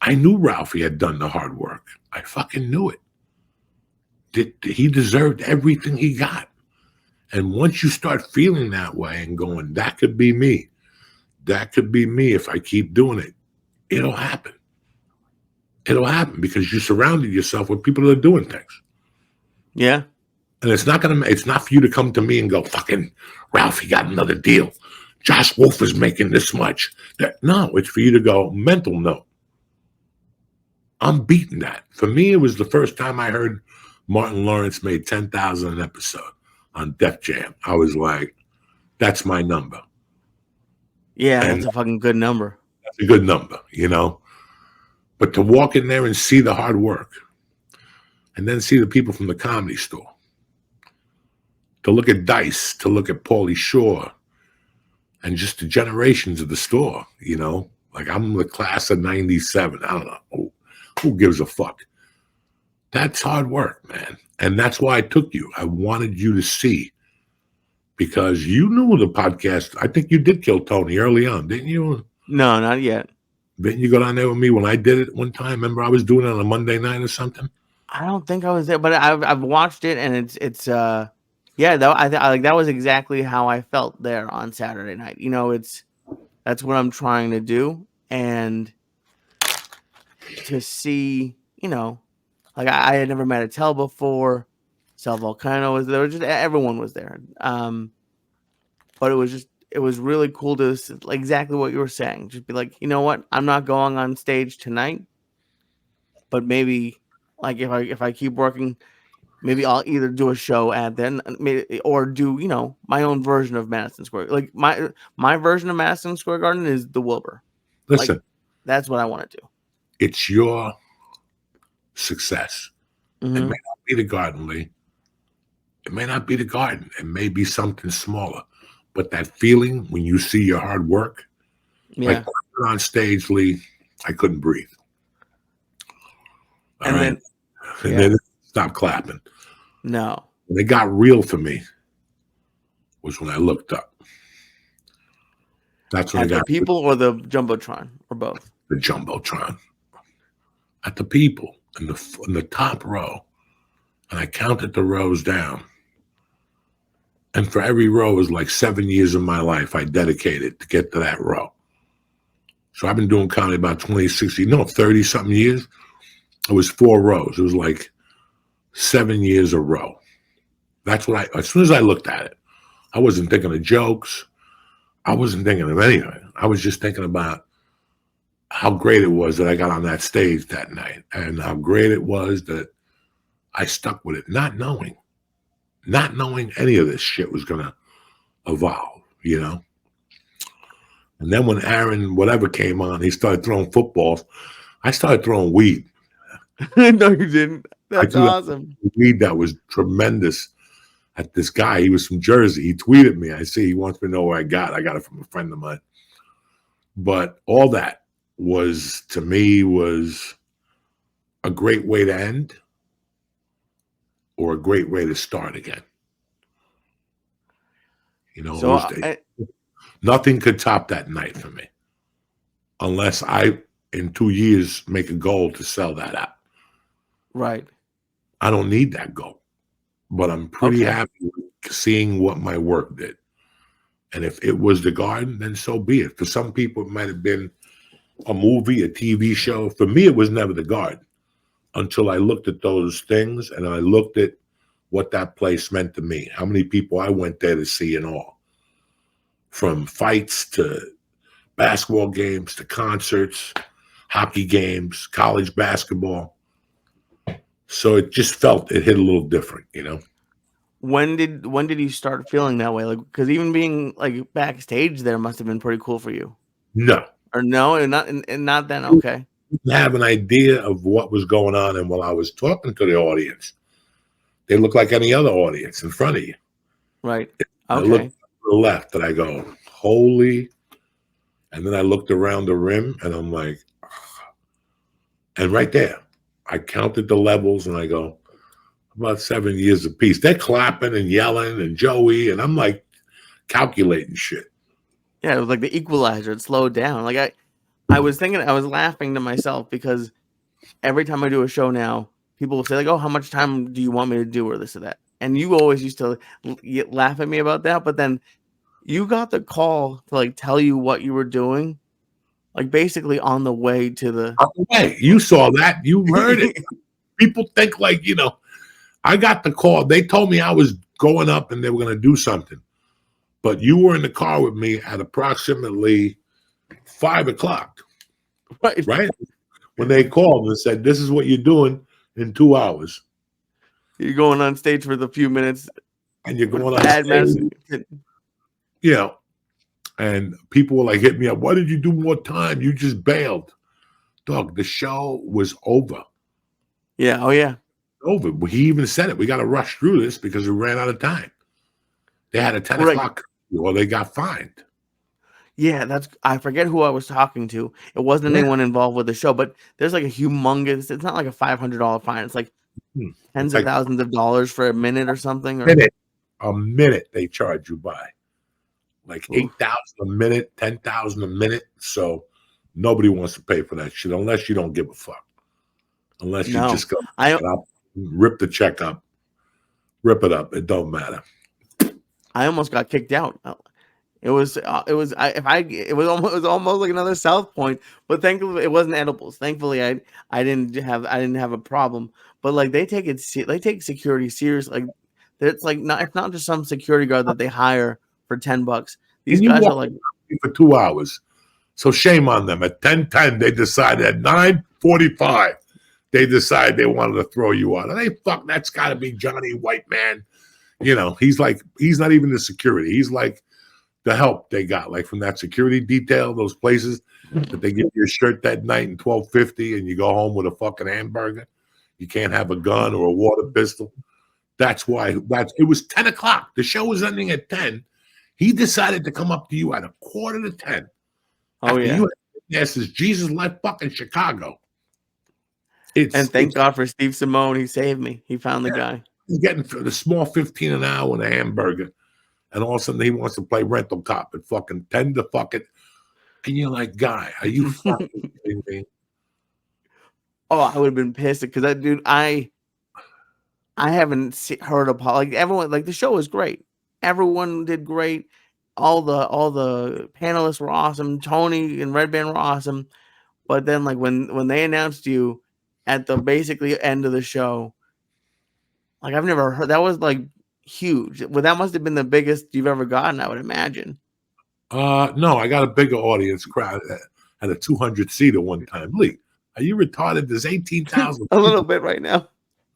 I knew Ralphie had done the hard work. I fucking knew it. He deserved everything he got. And once you start feeling that way and going, that could be me. That could be me if I keep doing it. It'll happen. It'll happen because you surrounded yourself with people that are doing things. Yeah. And it's not for you to come to me and go, fucking Ralphie got another deal. Josh Wolf is making this much. No, it's for you to go, mental note. I'm beating that. For me, it was the first time I heard Martin Lawrence made $10,000 an episode on Def Jam. I was like, that's my number. Yeah, that's a fucking good number. That's a good number, But to walk in there and see the hard work, and then see the people from the Comedy Store, to look at Dice, to look at Pauly Shore, and just the generations of the store, Like, I'm the class of 97. I don't know. Who gives a fuck? That's hard work, man. And that's why I took you. I wanted you to see, because you knew the podcast. I think you did kill Tony early on, didn't you? No, not yet. Didn't you go down there with me when I did it one time? Remember, I was doing it on a Monday night or something. I don't think I was there, but I've watched it, and it's yeah. That was exactly how I felt there on Saturday night. That's what I'm trying to do, and to see, like I had never met Attell before. Sal Volcano was there. Just everyone was there. But it was really cool to, like, exactly what you were saying. Just be like, you know what? I'm not going on stage tonight, but maybe, like, if I keep working, maybe I'll either do a show at then, maybe, or do my own version of Madison Square. Like my version of Madison Square Garden is the Wilbur. Listen, like, that's what I want to do. It's your success. Mm-hmm. It may not be the Garden, Lee. It may not be the Garden. It may be something smaller. But that feeling when you see your hard work, like on stage, Lee, I couldn't breathe. And then stop clapping. No. When it got real for me was when I looked up. That's when At I the got People or the Jumbotron or both? the Jumbotron. At the People in the top row. And I counted the rows down. And for every row was like 7 years of my life I dedicated to get to that row. So I've been doing comedy about 30 something years. It was 4 rows. It was like 7 years a row. That's what as soon as I looked at it, I wasn't thinking of jokes. I wasn't thinking of anything. I was just thinking about how great it was that I got on that stage that night and how great it was that I stuck with it, not knowing any of this shit was going to evolve, you know? And then when Aaron, whatever came on, he started throwing footballs. I started throwing weed. No, you didn't. That's I threw awesome. weed that was tremendous at this guy. He was from Jersey. He tweeted me. I see he wants me to know where I got it from a friend of mine. But all that was, to me, was a great way to end or a great way to start again. You know, So nothing could top that night for me unless I, in 2 years, make a goal to sell that out. right. I don't need that goal, but I'm pretty Okay. happy with seeing what my work did. And if it was the Garden, then so be it. For some people, it might have been a movie, a TV show. For me, it was never the Garden until I looked at those things and I looked at what that place meant to me, how many people I went there to see and all. From fights to basketball games to concerts, hockey games, college basketball. So it just it hit a little different, you know. When did you start feeling that way? Like, because even being like backstage there must have been pretty cool for you. No. Or no, and not then. Okay. Didn't have an idea of what was going on, and while I was talking to the audience, they looked like any other audience in front of you. Right. I Okay. looked to the left and I go, holy. And then I looked around the rim and I'm like, and right there, I counted the levels and I go, about 7 years apiece. They're clapping and yelling and Joey, and I'm like calculating shit. Yeah, it was like the equalizer. It slowed down. Like I was thinking, I was laughing to myself because every time I do a show now, people will say like, "Oh, how much time do you want me to do or this or that?" And you always used to laugh at me about that, but then you got the call to like tell you what you were doing, like basically on the way to the. Hey, you saw that. You heard it. People think like, you know, I got the call. They told me I was going up and they were going to do something. But you were in the car with me at approximately 5 o'clock, right? When they called and said, this is what you're doing in 2 hours. You're going on stage for the few minutes. And you're going on stage. You know, and people were like, hit me up. Why did you do more time? You just bailed. Dog, the show was over. Yeah. Oh, yeah. Over. He even said it. We got to rush through this because we ran out of time. They had a 10 o'clock or they got fined. Yeah, I forget who I was talking to. It wasn't anyone involved with the show, but there's like a humongous. It's not like a $500 fine. It's like tens of thousands of dollars for a minute or something. A minute they charge you by, like 8,000 a minute, 10,000 a minute. So nobody wants to pay for that shit unless you don't give a fuck. Unless you just go rip the check up, rip it up. It don't matter. I almost got kicked out. It was almost like another South Point, but thankfully it wasn't edibles. Thankfully, I didn't have a problem. But like they take security serious. Like it's not just some security guard that they hire for $10. These guys are like for 2 hours. So shame on them. At 10:10, they decided at 9:45, they decided they wanted to throw you out. And that's got to be Johnny White Man. You know, he's not even the security. He's like the help they got, like from that security detail, those places that they give you a shirt that night in $12.50 and you go home with a fucking hamburger. You can't have a gun or a water pistol. That's why it was 10 o'clock. The show was ending at 10. He decided to come up to you at 9:45. Oh, yeah. Yes, is Jesus left fucking Chicago. And thank God for Steve Simone. He saved me. He found the guy. He's getting the small 15 an hour and a hamburger. And all of a sudden he wants to play rental cop at fucking 10 to fucking And you're like, guy, are you fucking kidding me? Oh, I would have been pissed because that dude. I haven't heard of like everyone. Like the show was great. Everyone did great. All the panelists were awesome. Tony and Red Band were awesome. But then like when they announced you at the basically end of the show, like I've never heard that was like huge. Well, that must have been the biggest you've ever gotten, I would imagine. No, I got a bigger audience crowd at a 200-seater one time. Lee, are you retarded? There's 18,000. A little bit right now.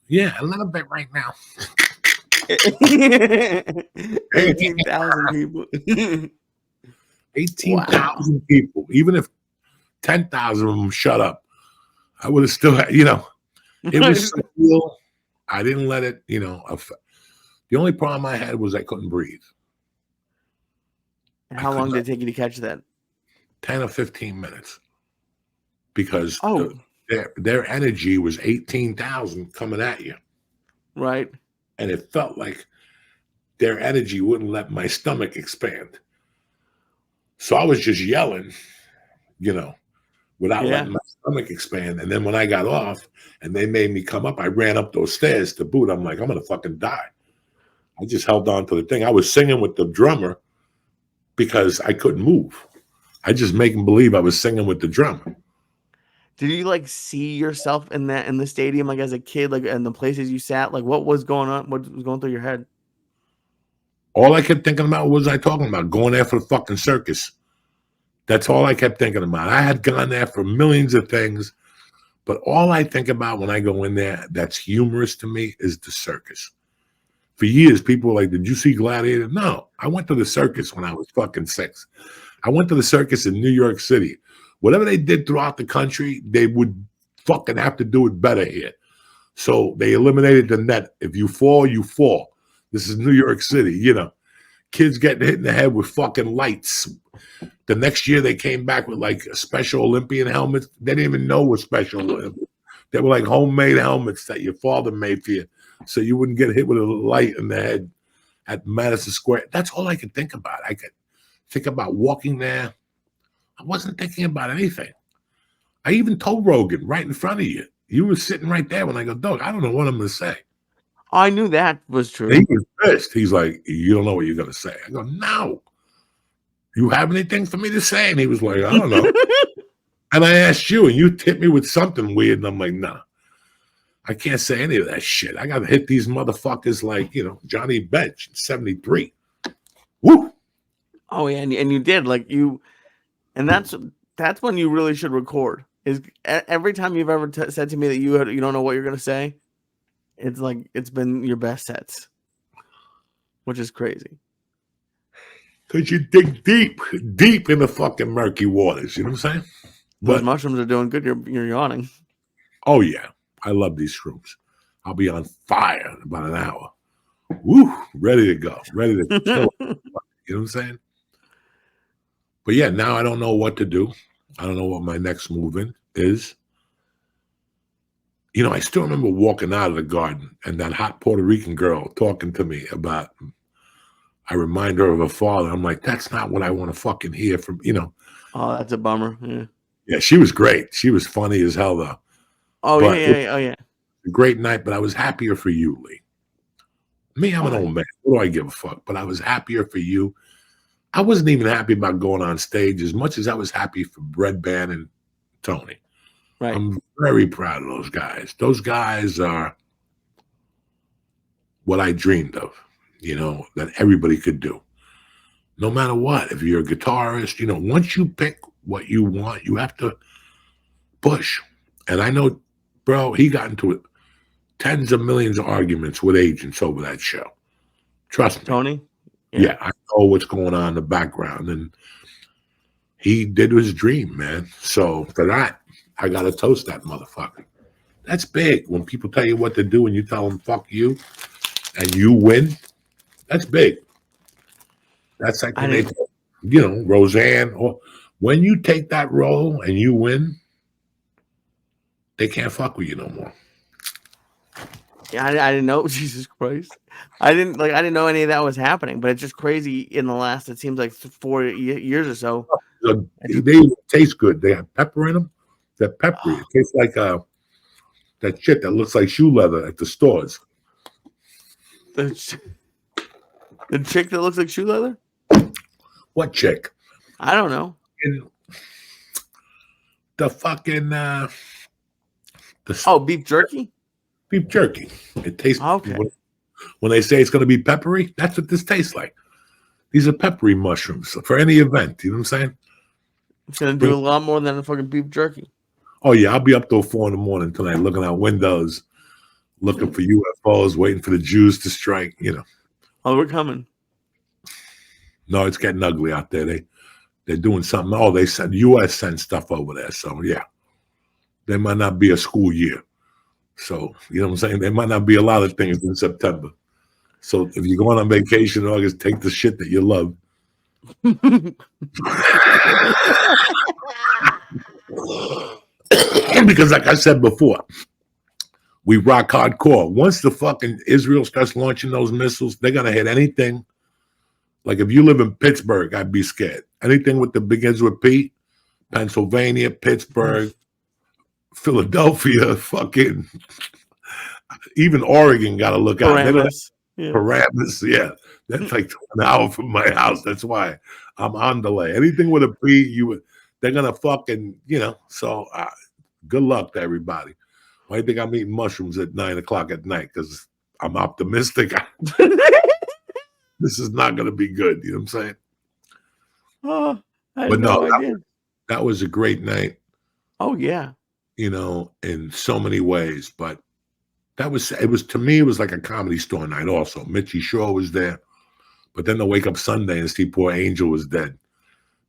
Yeah, a little bit right now. 18,000 people. 18,000 people. Even if 10,000 of them shut up, I would have still had, it was surreal. I didn't let it, the only problem I had was I couldn't breathe. And how long did it take you to catch that? 10 or 15 minutes. Because their energy was 18,000 coming at you. Right. And it felt like their energy wouldn't let my stomach expand. So I was just yelling, without letting my stomach expand. And then when I got off and they made me come up, I ran up those stairs to boot. I'm like, I'm going to fucking die. I just held on to the thing. I was singing with the drummer because I couldn't move. I just make him believe I was singing with the drummer. Did you like see yourself in the stadium, like as a kid, like in the places you sat? Like what was going on? What was going through your head? All I kept thinking about was I talking about going there for the fucking circus. That's all I kept thinking about. I had gone there for millions of things, but all I think about when I go in there that's humorous to me is the circus. For years, people were like, did you see Gladiator? No, I went to the circus when I was fucking 6. I went to the circus in New York City. Whatever they did throughout the country, they would fucking have to do it better here. So they eliminated the net. If you fall, you fall. This is New York City, Kids getting hit in the head with fucking lights. The next year they came back with like Special Olympian helmets. They didn't even know what Special Olympian. They were like homemade helmets that your father made for you so you wouldn't get hit with a light in the head at Madison Square. That's all I could think about. I could think about walking there. I wasn't thinking about anything. I even told Rogan right in front of you. You were sitting right there when I go, Doug, I don't know what I'm going to say. I knew that was true. And he was pissed. He's like, you don't know what you're going to say. I go, no. You have anything for me to say? And he was like, I don't know. And I asked you, and you hit me with something weird. And I'm like, nah, I can't say any of that shit. I got to hit these motherfuckers like, Johnny Bench in 73. Woo! Oh, yeah. And you did. Like you, and that's when you really should record. Is every time you've ever said to me that you don't know what you're going to say, it's like it's been your best sets, which is crazy. Because you dig deep in the fucking murky waters. You know what I'm saying? Those mushrooms are doing good. You're yawning. Oh, yeah. I love these shrooms. I'll be on fire in about an hour. Woo! Ready to go. Ready to kill. You know what I'm saying? But yeah, now I don't know what to do. I don't know what my next move is. I still remember walking out of the garden and that hot Puerto Rican girl talking to me about, I remind her of her father. I'm like, that's not what I want to fucking hear from, Oh, that's a bummer. Yeah. Yeah, she was great. She was funny as hell, though. Oh, but yeah. A great night, but I was happier for you, Lee. Me, I'm an old man. What do I give a fuck? But I was happier for you. I wasn't even happy about going on stage as much as I was happy for Red Band and Tony. Right. I'm very proud of those guys. Those guys are what I dreamed of, that everybody could do. No matter what, if you're a guitarist, once you pick what you want, you have to push. And I know, bro, he got into tens of millions of arguments with agents over that show. Trust me. Tony? Yeah, I know what's going on in the background. And he did his dream, man. So for that, I got to toast that motherfucker. That's big. When people tell you what to do and you tell them, fuck you, and you win, that's big. That's like when they, Roseanne, or when you take that role and you win, they can't fuck with you no more. Yeah, I didn't know. Jesus Christ. I didn't know any of that was happening, but it's just crazy in the last, it seems like 4 years or so. They taste good. They have pepper in them. They're peppery. It tastes like that shit that looks like shoe leather at the stores. The chick that looks like shoe leather? What chick? I don't know. The fucking Beef jerky? beef jerky. It tastes Okay. When they say it's going to be peppery, that's what this tastes like. These are peppery mushrooms for any event. You know what I'm saying? It's gonna do a lot more than a fucking beef jerky. Oh yeah, I'll be up till 4 a.m. tonight, looking out windows, looking for UFOs, waiting for the Jews to strike. You know. Oh, we're coming. No, it's getting ugly out there. They're doing something. Oh, they sent U.S. sent stuff over there. So yeah, there might not be a school year. So you know what I'm saying. There might not be a lot of things in September. So if you're going on vacation in August, take the shit that you love. Because like I said before, we rock hardcore. Once the fucking Israel starts launching those missiles, they're gonna hit anything. Like if you live in Pittsburgh, I'd be scared. Anything with the begins with P, Pennsylvania, Pittsburgh, Philadelphia, fucking even Oregon got to look out. Paramus, yeah. That's like an hour from my house. That's why I'm on delay. Anything with a P, they're gonna fucking, you know. So good luck to everybody. Why do you think I'm eating mushrooms at 9 o'clock at night? Because I'm optimistic. This is not going to be good. You know what I'm saying? Oh, but no, that was a great night. Oh yeah. You know, in so many ways. But it was to me, it was like a Comedy Store night also. Mitchie Shaw was there. But then to wake up Sunday and see poor Angel was dead.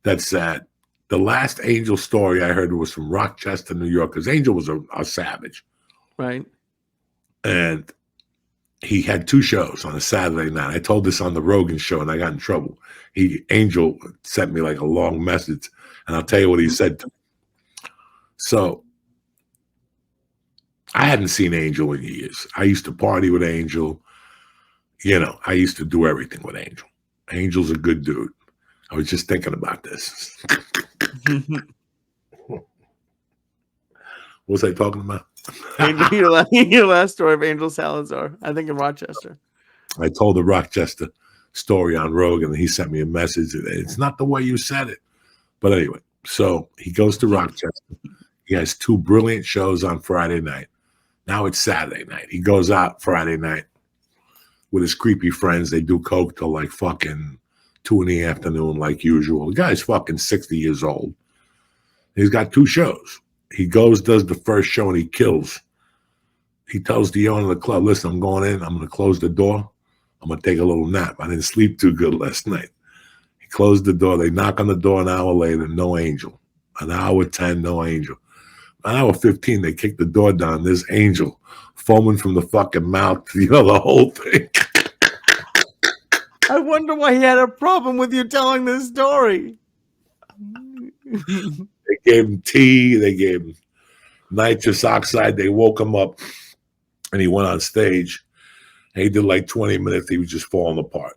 That's sad. The last Angel story I heard was from Rochester, New York, because Angel was a savage. Right. And he had 2 shows on a Saturday night. I told this on the Rogan show and I got in trouble. Angel sent me like a long message, and I'll tell you what he said to me. So I hadn't seen Angel in years. I used to party with Angel. You know, I used to do everything with Angel. Angel's a good dude. I was just thinking about this. What was I talking about? Your last story of Angel Salazar, I think in Rochester. I told the Rochester story on Rogan, and he sent me a message. It's not the way you said it. But anyway, so he goes to Rochester. He has 2 brilliant shows on Friday night. Now it's Saturday night. He goes out Friday night with his creepy friends. They do coke till like fucking 2 in the afternoon like usual. The guy's fucking 60 years old. He's got 2 shows. He goes, does the first show, and he kills. He tells the owner of the club, listen, I'm going in. I'm going to close the door. I'm going to take a little nap. I didn't sleep too good last night. He closed the door. They knock on the door an hour later, no Angel. An hour 10, no Angel. An hour 15, they kick the door down. There's Angel foaming from the fucking mouth. You know, the whole thing. I wonder why he had a problem with you telling this story. They gave him tea. They gave him nitrous oxide. They woke him up, and he went on stage. And he did like 20 minutes. He was just falling apart.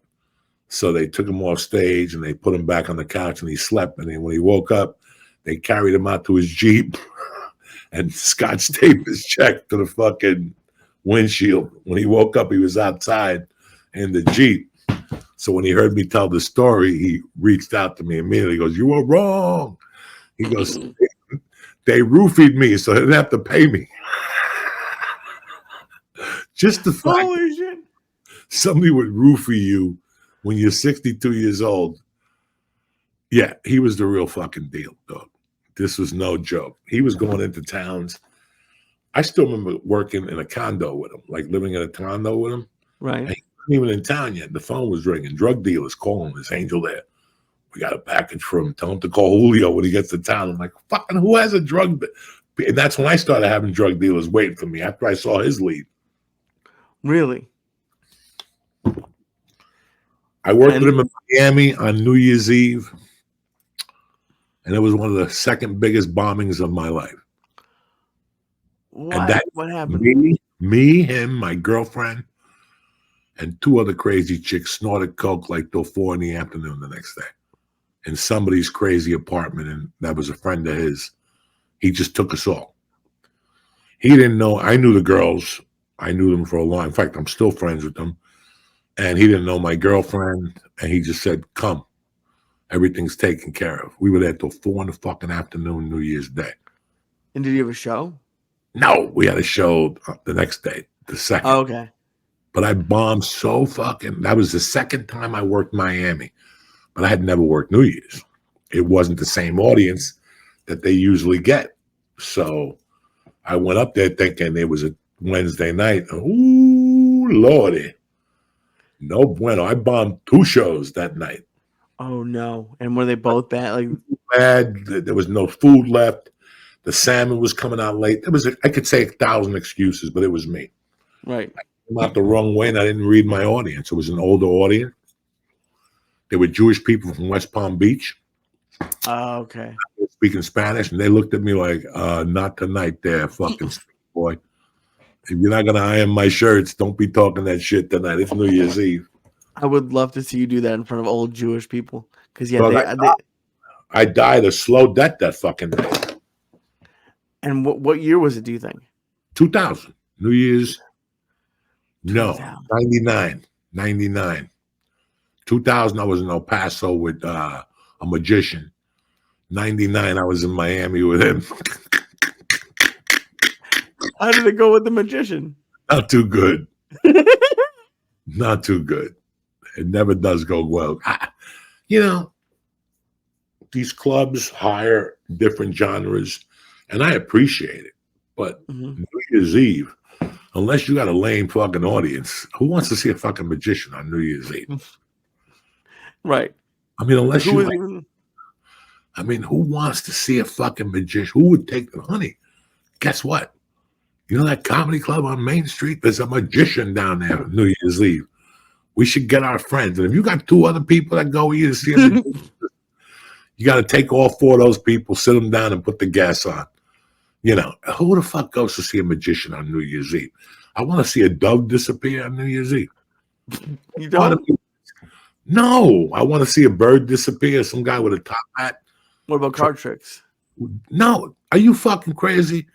So they took him off stage, and they put him back on the couch, and he slept. And then when he woke up, they carried him out to his Jeep and scotch taped his check to the fucking windshield. When he woke up, he was outside in the Jeep. So when he heard me tell the story, he reached out to me immediately. He goes, you were wrong. He goes, they roofied me, so they didn't have to pay me. Just the fact that somebody would roofie you when you're 62 years old. Yeah, he was the real fucking deal, dog. This was no joke. He was going into towns. I still remember working in a condo with him, like living in a condo with him. Right. And he wasn't even in town yet. The phone was ringing. Drug dealers calling. Is Angel there? We got a package for him. Tell him to call Julio when he gets to town. I'm like, fucking who has a drug? And that's when I started having drug dealers waiting for me after I saw his lead. Really? I worked with him in Miami on New Year's Eve. And it was one of the second biggest bombings of my life. What happened? Me, him, my girlfriend, and 2 other crazy chicks snorted coke like till 4 in the afternoon the next day in somebody's crazy apartment, and that was a friend of his. He just took us all. He didn't know. I knew the girls. I knew them for a long. In fact, I'm still friends with them. And he didn't know my girlfriend. And he just said, "Come, everything's taken care of." We were there till 4 in the fucking afternoon, New Year's Day. And did you have a show? No, we had a show the next day, the second. Oh, okay. But I bombed so fucking. That was the second time I worked Miami, but I had never worked New Year's. It wasn't the same audience that they usually get. So I went up there thinking it was a Wednesday night. Ooh, Lordy. No bueno. I bombed 2 shows that night. Oh, no. And were they both bad? Like, Bad. There was no food left. The salmon was coming out late. I could say 1,000 excuses, but it was me. right. I came out the wrong way, and I didn't read my audience. It was an older audience. They were Jewish people from West Palm Beach. Oh, okay. Speaking Spanish, and they looked at me like, "Not tonight, there, fucking boy. If you're not gonna iron my shirts, don't be talking that shit tonight. It's New Year's Eve." I would love to see you do that in front of old Jewish people. Because, yeah, Well, I died a slow death that fucking day. and what year was it, do you think? 2000, New Year's. No, 2000. 99. 2000, I was in El Paso with a magician. 99, I was in Miami with him. How did it go with the magician? Not too good. Not too good. It never does go well. These clubs hire different genres, and I appreciate it. But New Year's Eve, unless you got a lame fucking audience, who wants to see a fucking magician on New Year's Eve? Right. I mean, unless Who you was like, even... I mean, who wants to see a fucking magician? Who would take the honey? Guess what? You know that comedy club on Main Street? There's a magician down there on New Year's Eve. We should get our friends. And if you got 2 other people that go with you to see a magician, you got to take all 4 of those people, sit them down, and put the gas on. You know, who the fuck goes to see a magician on New Year's Eve? I want to see a dove disappear on New Year's Eve. You don't? No, I want to see a bird disappear, some guy with a top hat. What about card tricks? No, are you fucking crazy?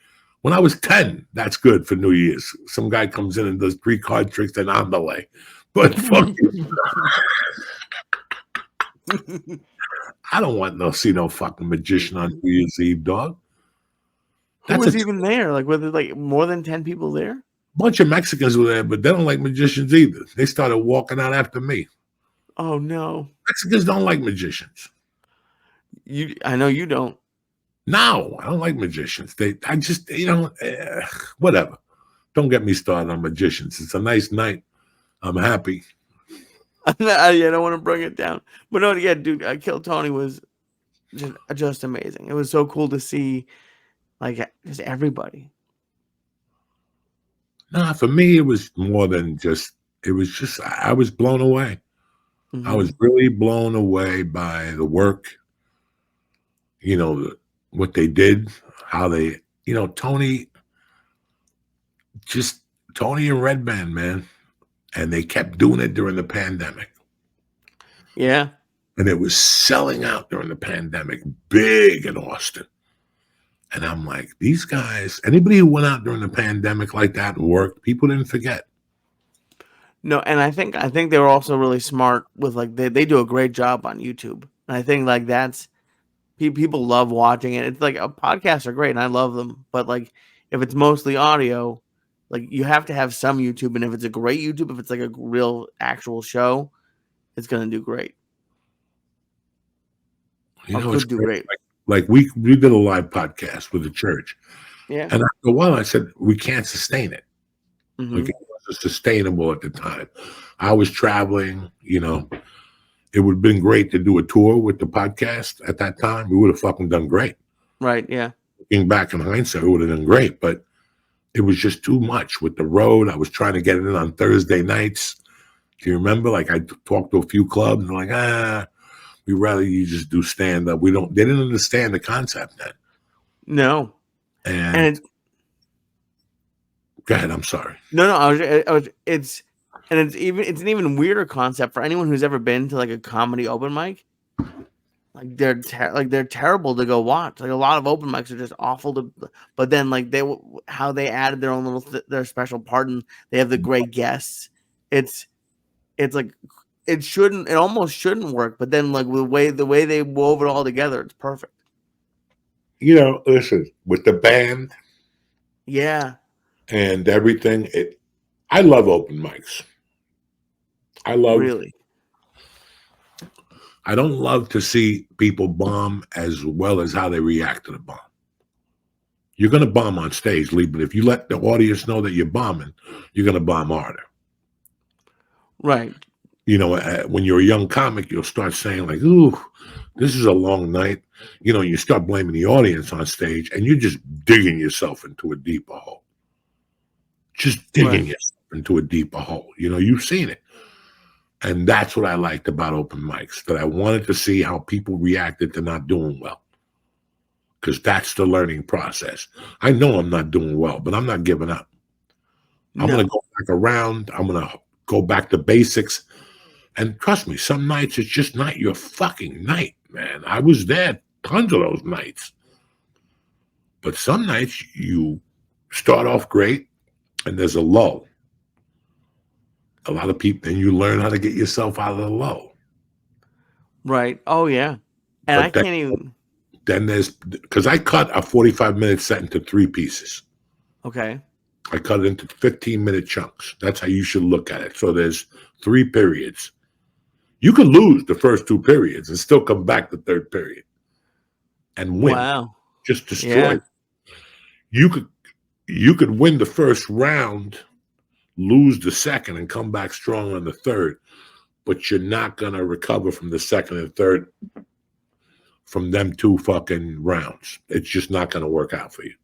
When I was 10, that's good for New Year's. Some guy comes in and does 3 card tricks and I'm the way. But fuck you. I don't want to see no fucking magician on New Year's Eve, dog. Who was even there? Like, were there like more than 10 people there? Bunch of Mexicans were there, but they don't like magicians either. They started walking out after me. Oh no. Mexicans don't like magicians. I know you don't. No, I don't like magicians. Whatever. Don't get me started on magicians. It's a nice night. I'm happy. I don't want to bring it down. But no, yeah, dude, Kill Tony was just amazing. It was so cool to see, like, just everybody. Nah, for me, it was more than just, I was blown away. Mm-hmm. I was really blown away by the work, what they did, how they, Tony and Red Band, man. And they kept doing it during the pandemic. Yeah. And it was selling out during the pandemic, big in Austin. And I'm like, these guys, anybody who went out during the pandemic like that and worked, people didn't forget. No, and I think they were also really smart with, like, they do a great job on YouTube. And I think, like, that's people love watching it. It's like, podcasts are great and I love them, but, like, if it's mostly audio, like, you have to have some YouTube, and if it's a great YouTube, if it's like a real actual show, it's gonna do great. It's do great. Like we did a live podcast with the church. Yeah. And after a while I said, we can't sustain it. Mm-hmm. Like, it wasn't sustainable at the time. I was traveling, it would have been great to do a tour with the podcast at that time. We would have fucking done great. Right, yeah. Looking back in hindsight, it would have done great, but it was just too much with the road. I was trying to get it in on Thursday nights. Do you remember? Like, I talked to a few clubs and like, we'd rather you just do stand up. They didn't understand the concept then. No. And go ahead. I'm sorry. No. It's an even weirder concept for anyone who's ever been to, like, a comedy open mic. like they're terrible to go watch. Like a lot of open mics are just awful to. But then like how they added their own little their special part, and they have the great guests. It's like it almost shouldn't work, but then like the way they wove it all together, it's perfect. Listen, with the band Yeah, and everything, I love open mics. really. I don't love to see people bomb as well as how they react to the bomb. You're going to bomb on stage, Lee, but if you let the audience know that you're bombing, you're going to bomb harder. Right. When you're a young comic, you'll start saying like, ooh, this is a long night. You start blaming the audience on stage, and you're just digging yourself into a deeper hole. Just digging yourself into a deeper hole. You've seen it. And that's what I liked about open mics, that I wanted to see how people reacted to not doing well. Because that's the learning process. I know I'm not doing well, but I'm not giving up. I'm going to go back around. I'm going to go back to basics. And trust me, some nights it's just not your fucking night, man. I was there tons of those nights. But some nights you start off great and there's a lull. A lot of people, and you learn how to get yourself out of the lull. Right. Oh, yeah. And I can't even. Then because I cut a 45-minute set into 3 pieces. Okay. I cut it into 15-minute chunks. That's how you should look at it. So there's 3 periods. You can lose the first 2 periods and still come back the 3rd period and win. Wow. Just destroy it. You could win the first round, lose the second, and come back strong on the 3rd, but you're not going to recover from the 2nd and 3rd from them 2 fucking rounds. It's just not going to work out for you.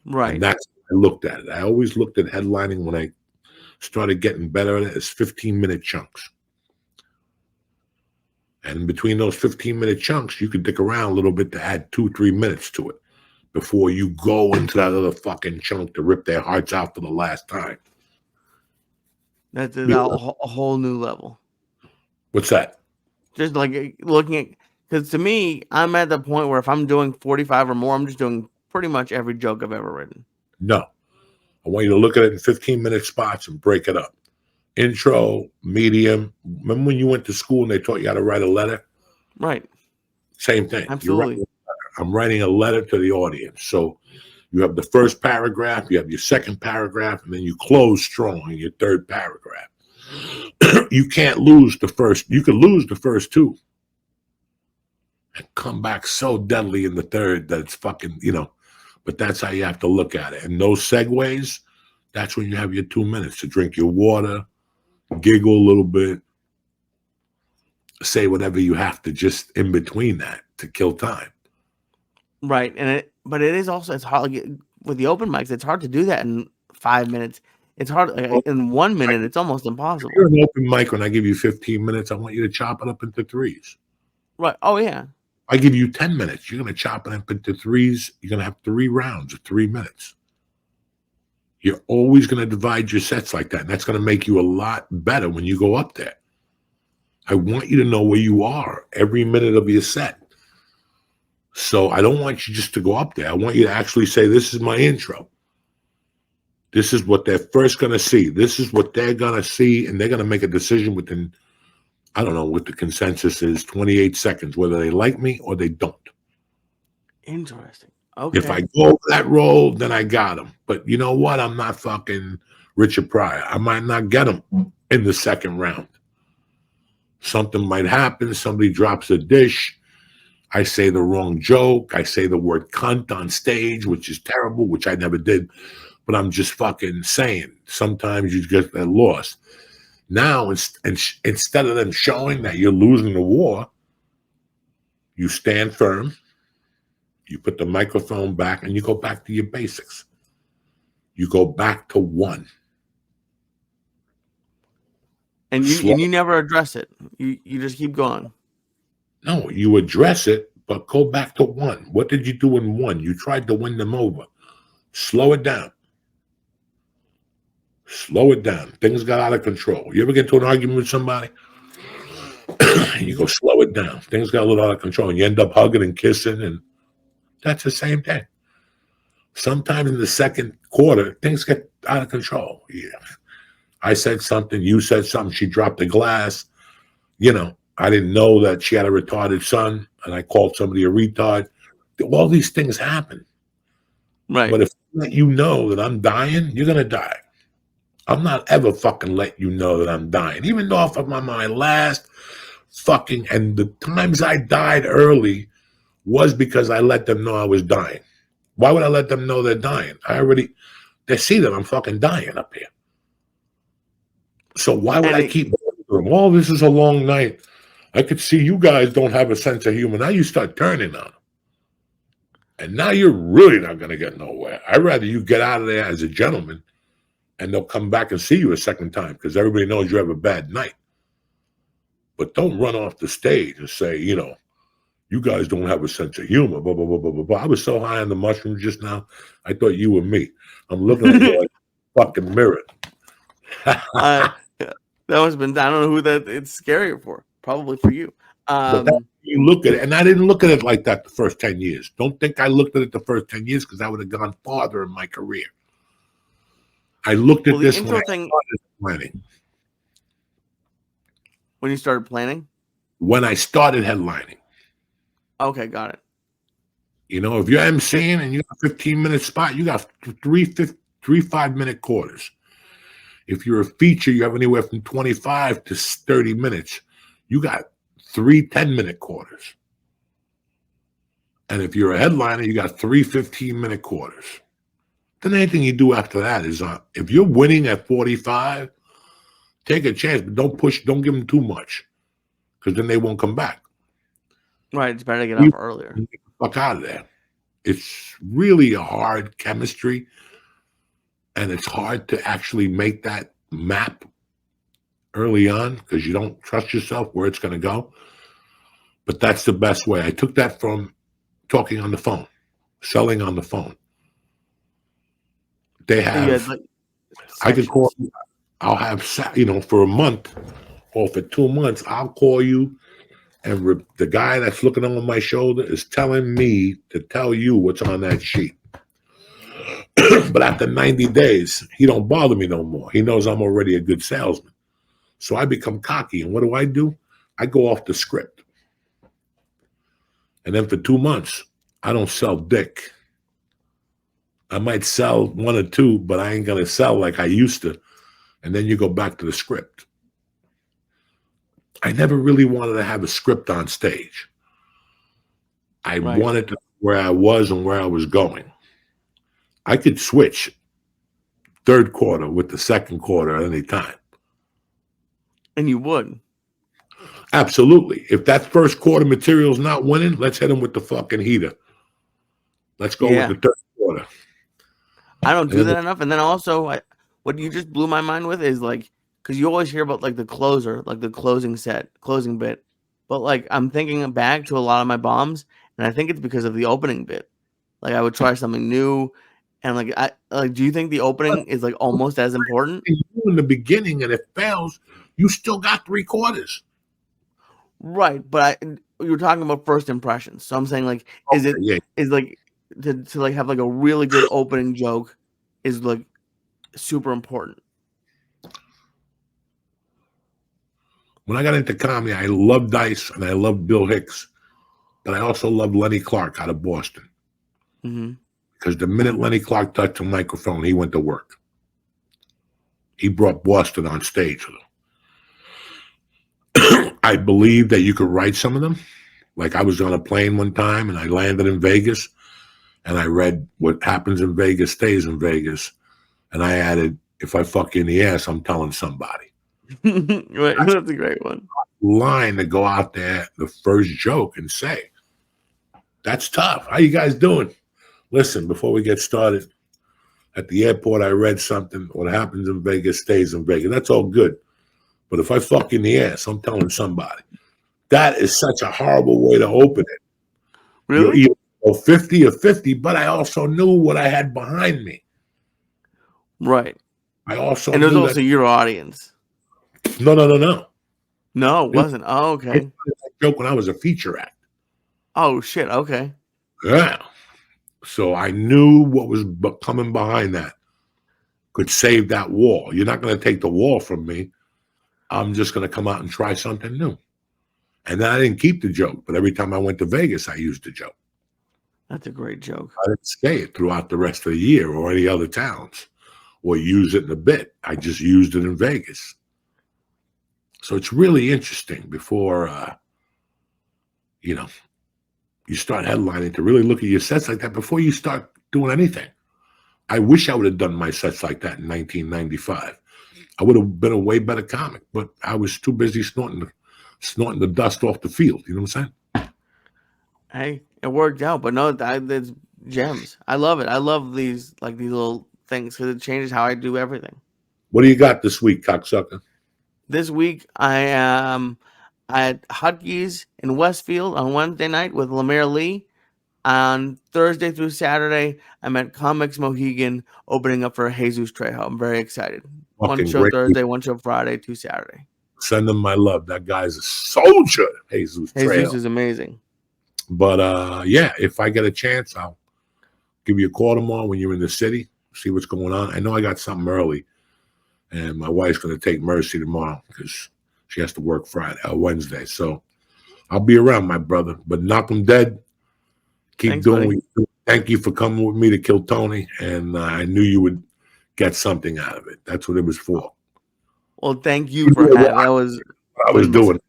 Right. And that's how I looked at it. I always looked at headlining when I started getting better at it as 15-minute chunks. And between those 15-minute chunks, you could dick around a little bit to add 2-3 minutes to it before you go into that other fucking chunk to rip their hearts out for the last time. That's a whole new level. What's that? Just like looking at, because to me, I'm at the point where if I'm doing 45 or more, I'm just doing pretty much every joke I've ever written. No. I want you to look at it in 15-minute spots and break it up. Intro, medium. Remember when you went to school and they taught you how to write a letter? Right. Same thing. Absolutely. I'm writing a letter to the audience. So you have the first paragraph, you have your second paragraph, and then you close strong in your 3rd paragraph. You can't lose the first. You could lose the first 2 and come back so deadly in the 3rd that it's fucking, but that's how you have to look at it. And those segues, that's when you have your 2 minutes to drink your water, giggle a little bit, say whatever you have to just in between that to kill time. Right. But it is also, it's hard with the open mics. It's hard to do that in 5 minutes. It's hard in 1 minute. It's almost impossible. If you're an open mic, when I give you 15 minutes, I want you to chop it up into 3s. Right. Oh, yeah. I give you 10 minutes. You're going to chop it up into 3s. You're going to have 3 rounds of 3 minutes. You're always going to divide your sets like that. And that's going to make you a lot better when you go up there. I want you to know where you are every minute of your set. So I don't want you just to go up there. I want you to actually say, this is my intro. This is what they're first going to see. This is what they're going to see. And they're going to make a decision within, I don't know what the consensus is, 28 seconds, whether they like me or they don't. Interesting. Okay. If I go over that role, then I got him. But you know what? I'm not fucking Richard Pryor. I might not get him in the 2nd round. Something might happen. Somebody drops a dish. I say the wrong joke. I say the word cunt on stage, which is terrible, which I never did. But I'm just fucking saying. Sometimes you get that lost. Now, instead of them showing that you're losing the war, you stand firm. You put the microphone back and you go back to your basics. You go back to 1. And you never address it. You just keep going. No, you address it, but go back to 1. What did you do in 1? You tried to win them over. Slow it down. Slow it down. Things got out of control. You ever get into an argument with somebody You go slow it down. Things got a little out of control, and you end up hugging and kissing, and that's the same thing. Sometimes in the second quarter, things get out of control. Yeah. I said something, you said something, she dropped a glass. I didn't know that she had a retarded son, and I called somebody a retard. All these things happen. Right. But if I let you know that I'm dying, you're going to die. I'm not ever fucking let you know that I'm dying. Even though if I'm on my last fucking, and the times I died early was because I let them know I was dying. Why would I let them know they're dying? They see that I'm fucking dying up here. So why would I keep them? Oh, this is a long night. I could see you guys don't have a sense of humor. Now you start turning on them. And now you're really not going to get nowhere. I'd rather you get out of there as a gentleman, and they'll come back and see you a second time because everybody knows you have a bad night. But don't run off the stage and say, you guys don't have a sense of humor, blah, blah, blah, blah, blah, blah. I was so high on the mushrooms just now, I thought you were me. I'm looking at you like a fucking mirror. That must have been, I don't know who that it's scarier for. Probably for you. You look at it, and I didn't look at it like that the first 10 years. Don't think I looked at it the first 10 years because I would have gone farther in my career. I looked at this when I started planning. When you started planning? When I started headlining. Okay, got it. If you're emceeing and you got a 15-minute spot, you got three 5-minute quarters. If you're a feature, you have anywhere from 25 to 30 minutes. You got 3 10-minute quarters. And if you're a headliner, you got 3 15-minute quarters. Then anything you do after that is if you're winning at 45, take a chance, but don't give them too much, because then they won't come back. Right, it's better to get off earlier. Get the fuck out of there. It's really a hard chemistry, and it's hard to actually make that map early on because you don't trust yourself where it's going to go. But that's the best way. I took that from talking on the phone, selling on the phone. They have, I could call, I'll have, for a month or for 2 months, I'll call you, and the guy that's looking over my shoulder is telling me to tell you what's on that sheet. But after 90 days, he don't bother me no more. He knows I'm already a good salesman. So I become cocky. And what do? I go off the script. And then for 2 months, I don't sell dick. I might sell 1 or 2, but I ain't going to sell like I used to. And then you go back to the script. I never really wanted to have a script on stage. I wanted to know where I was and where I was going. I could switch third quarter with the second quarter at any time. And you would. Absolutely. If that first quarter material's not winning, let's hit them with the fucking heater. Let's go with the third quarter. I don't do that enough. And then also, what you just blew my mind with is because you always hear about the closer, the closing bit. But I'm thinking back to a lot of my bombs, and I think it's because of the opening bit. I would try something new. And do you think the opening is almost as important? In the beginning, and it fails, you still got 3 quarters. Right, but you were talking about first impressions. So I'm saying to have a really good opening joke is super important. When I got into comedy, I loved Dice and I loved Bill Hicks, but I also loved Lenny Clark out of Boston. Mm-hmm. Because the minute Lenny Clark touched a microphone, he went to work. He brought Boston on stage with him. I believe that you could write some of them. I was on a plane one time and I landed in Vegas and I read what happens in Vegas stays in Vegas. And I added, if I fuck you in the ass, I'm telling somebody. Right, that's a great one. Line to go out there, the first joke, and say, that's tough. How you guys doing? Listen, before we get started, at the airport, I read something. What happens in Vegas stays in Vegas. That's all good. But if I fuck in the ass, I'm telling somebody. That is such a horrible way to open it. Really? You're either 50 or 50, but I also knew what I had behind me. Right. I also and there's also your audience. No. No, it wasn't. Oh, I okay. started that joke when I was a feature act. Oh shit. Okay. Yeah. So I knew what was coming behind that could save that wall. You're not going to take the wall from me. I'm just going to come out and try something new. And then I didn't keep the joke, but every time I went to Vegas, I used the joke. That's a great joke. I didn't say it throughout the rest of the year or any other towns or use it in a bit. I just used it in Vegas. So it's really interesting before, you start headlining to really look at your sets like that before you start doing anything. I wish I would have done my sets like that in 1995. I would have been a way better comic, but I was too busy snorting the dust off the field. You know what I'm saying? Hey, it worked out, but no, that's gems. I love it. I love these little things because it changes how I do everything. What do you got this week, cocksucker? This week I am at Hutke's in Westfield on Wednesday night with Lemire Lee. On Thursday through Saturday, I'm at Comics Mohegan opening up for Jesus Trejo. I'm very excited. One Fucking show great. Thursday, one show Friday, 2 Saturday. Send him my love. That guy's a soldier, Jesus Jesus Trejo. is amazing. But yeah, if I get a chance, I'll give you a call tomorrow when you're in the city, see what's going on. I know I got something early, and my wife's going to take Mercy tomorrow because she has to work Wednesday. So I'll be around, my brother. But knock 'em dead. Keep Thanks, doing buddy. what you do. Thank you for coming with me to kill Tony, and I knew you would get something out of it. That's what it was for. Well, thank you for having. That was what I was doing.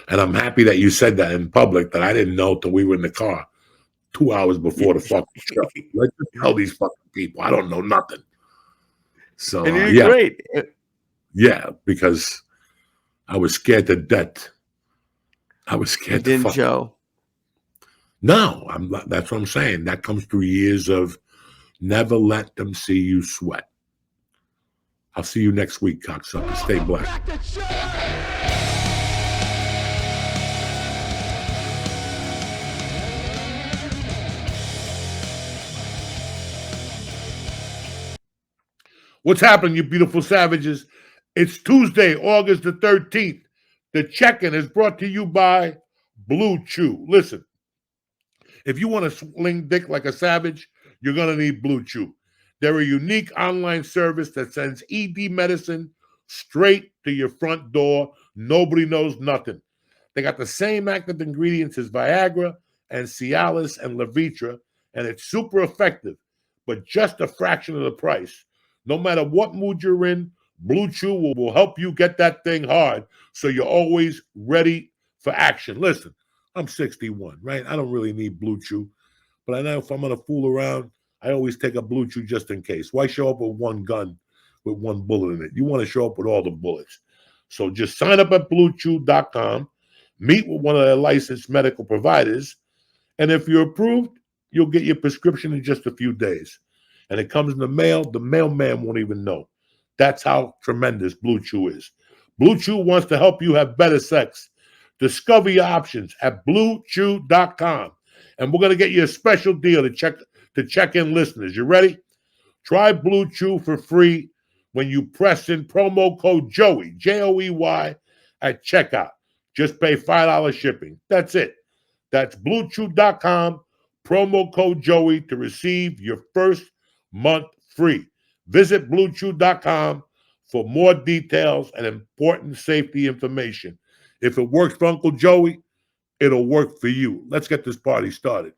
And I'm happy that you said that in public that I didn't know till we were in the car 2 hours before the fucking show. Let's just tell these fucking people I don't know nothing. So and you're yeah, great. yeah, because I was scared to death. I was It scared to didn't fuck. show. No, I'm not. That's what I'm saying. That comes through years of never let them see you sweat. I'll see you next week, cocksucker. Stay black. What's happening, you beautiful savages? It's Tuesday, August the 13th. The check-in is brought to you by Bluechew. Listen, if you want to sling dick like a savage, you're going to need Bluechew. They're a unique online service that sends ED medicine straight to your front door. Nobody knows nothing. They got the same active ingredients as Viagra and Cialis and Levitra, and it's super effective, but just a fraction of the price. No matter what mood you're in, Bluechew will help you get that thing hard so you're always ready for action. Listen, I'm 61, right? I don't really need Bluechew, but I know if I'm going to fool around, I always take a Bluechew just in case. Why show up with one gun with one bullet in it? You want to show up with all the bullets. So just sign up at Bluechew.com, meet with one of their licensed medical providers, and if you're approved, you'll get your prescription in just a few days. And it comes in the mail, the mailman won't even know. That's how tremendous Bluechew is. Bluechew wants to help you have better sex. Discover your options at Bluechew.com. And we're going to get you a special deal to check in listeners. You ready? Try Bluechew for free when you press in promo code Joey, Joey, at checkout. Just pay $5 shipping. That's it. That's Bluechew.com, promo code Joey to receive your first month free. Visit Bluechew.com for more details and important safety information. If it works for Uncle Joey, it'll work for you. Let's get this party started.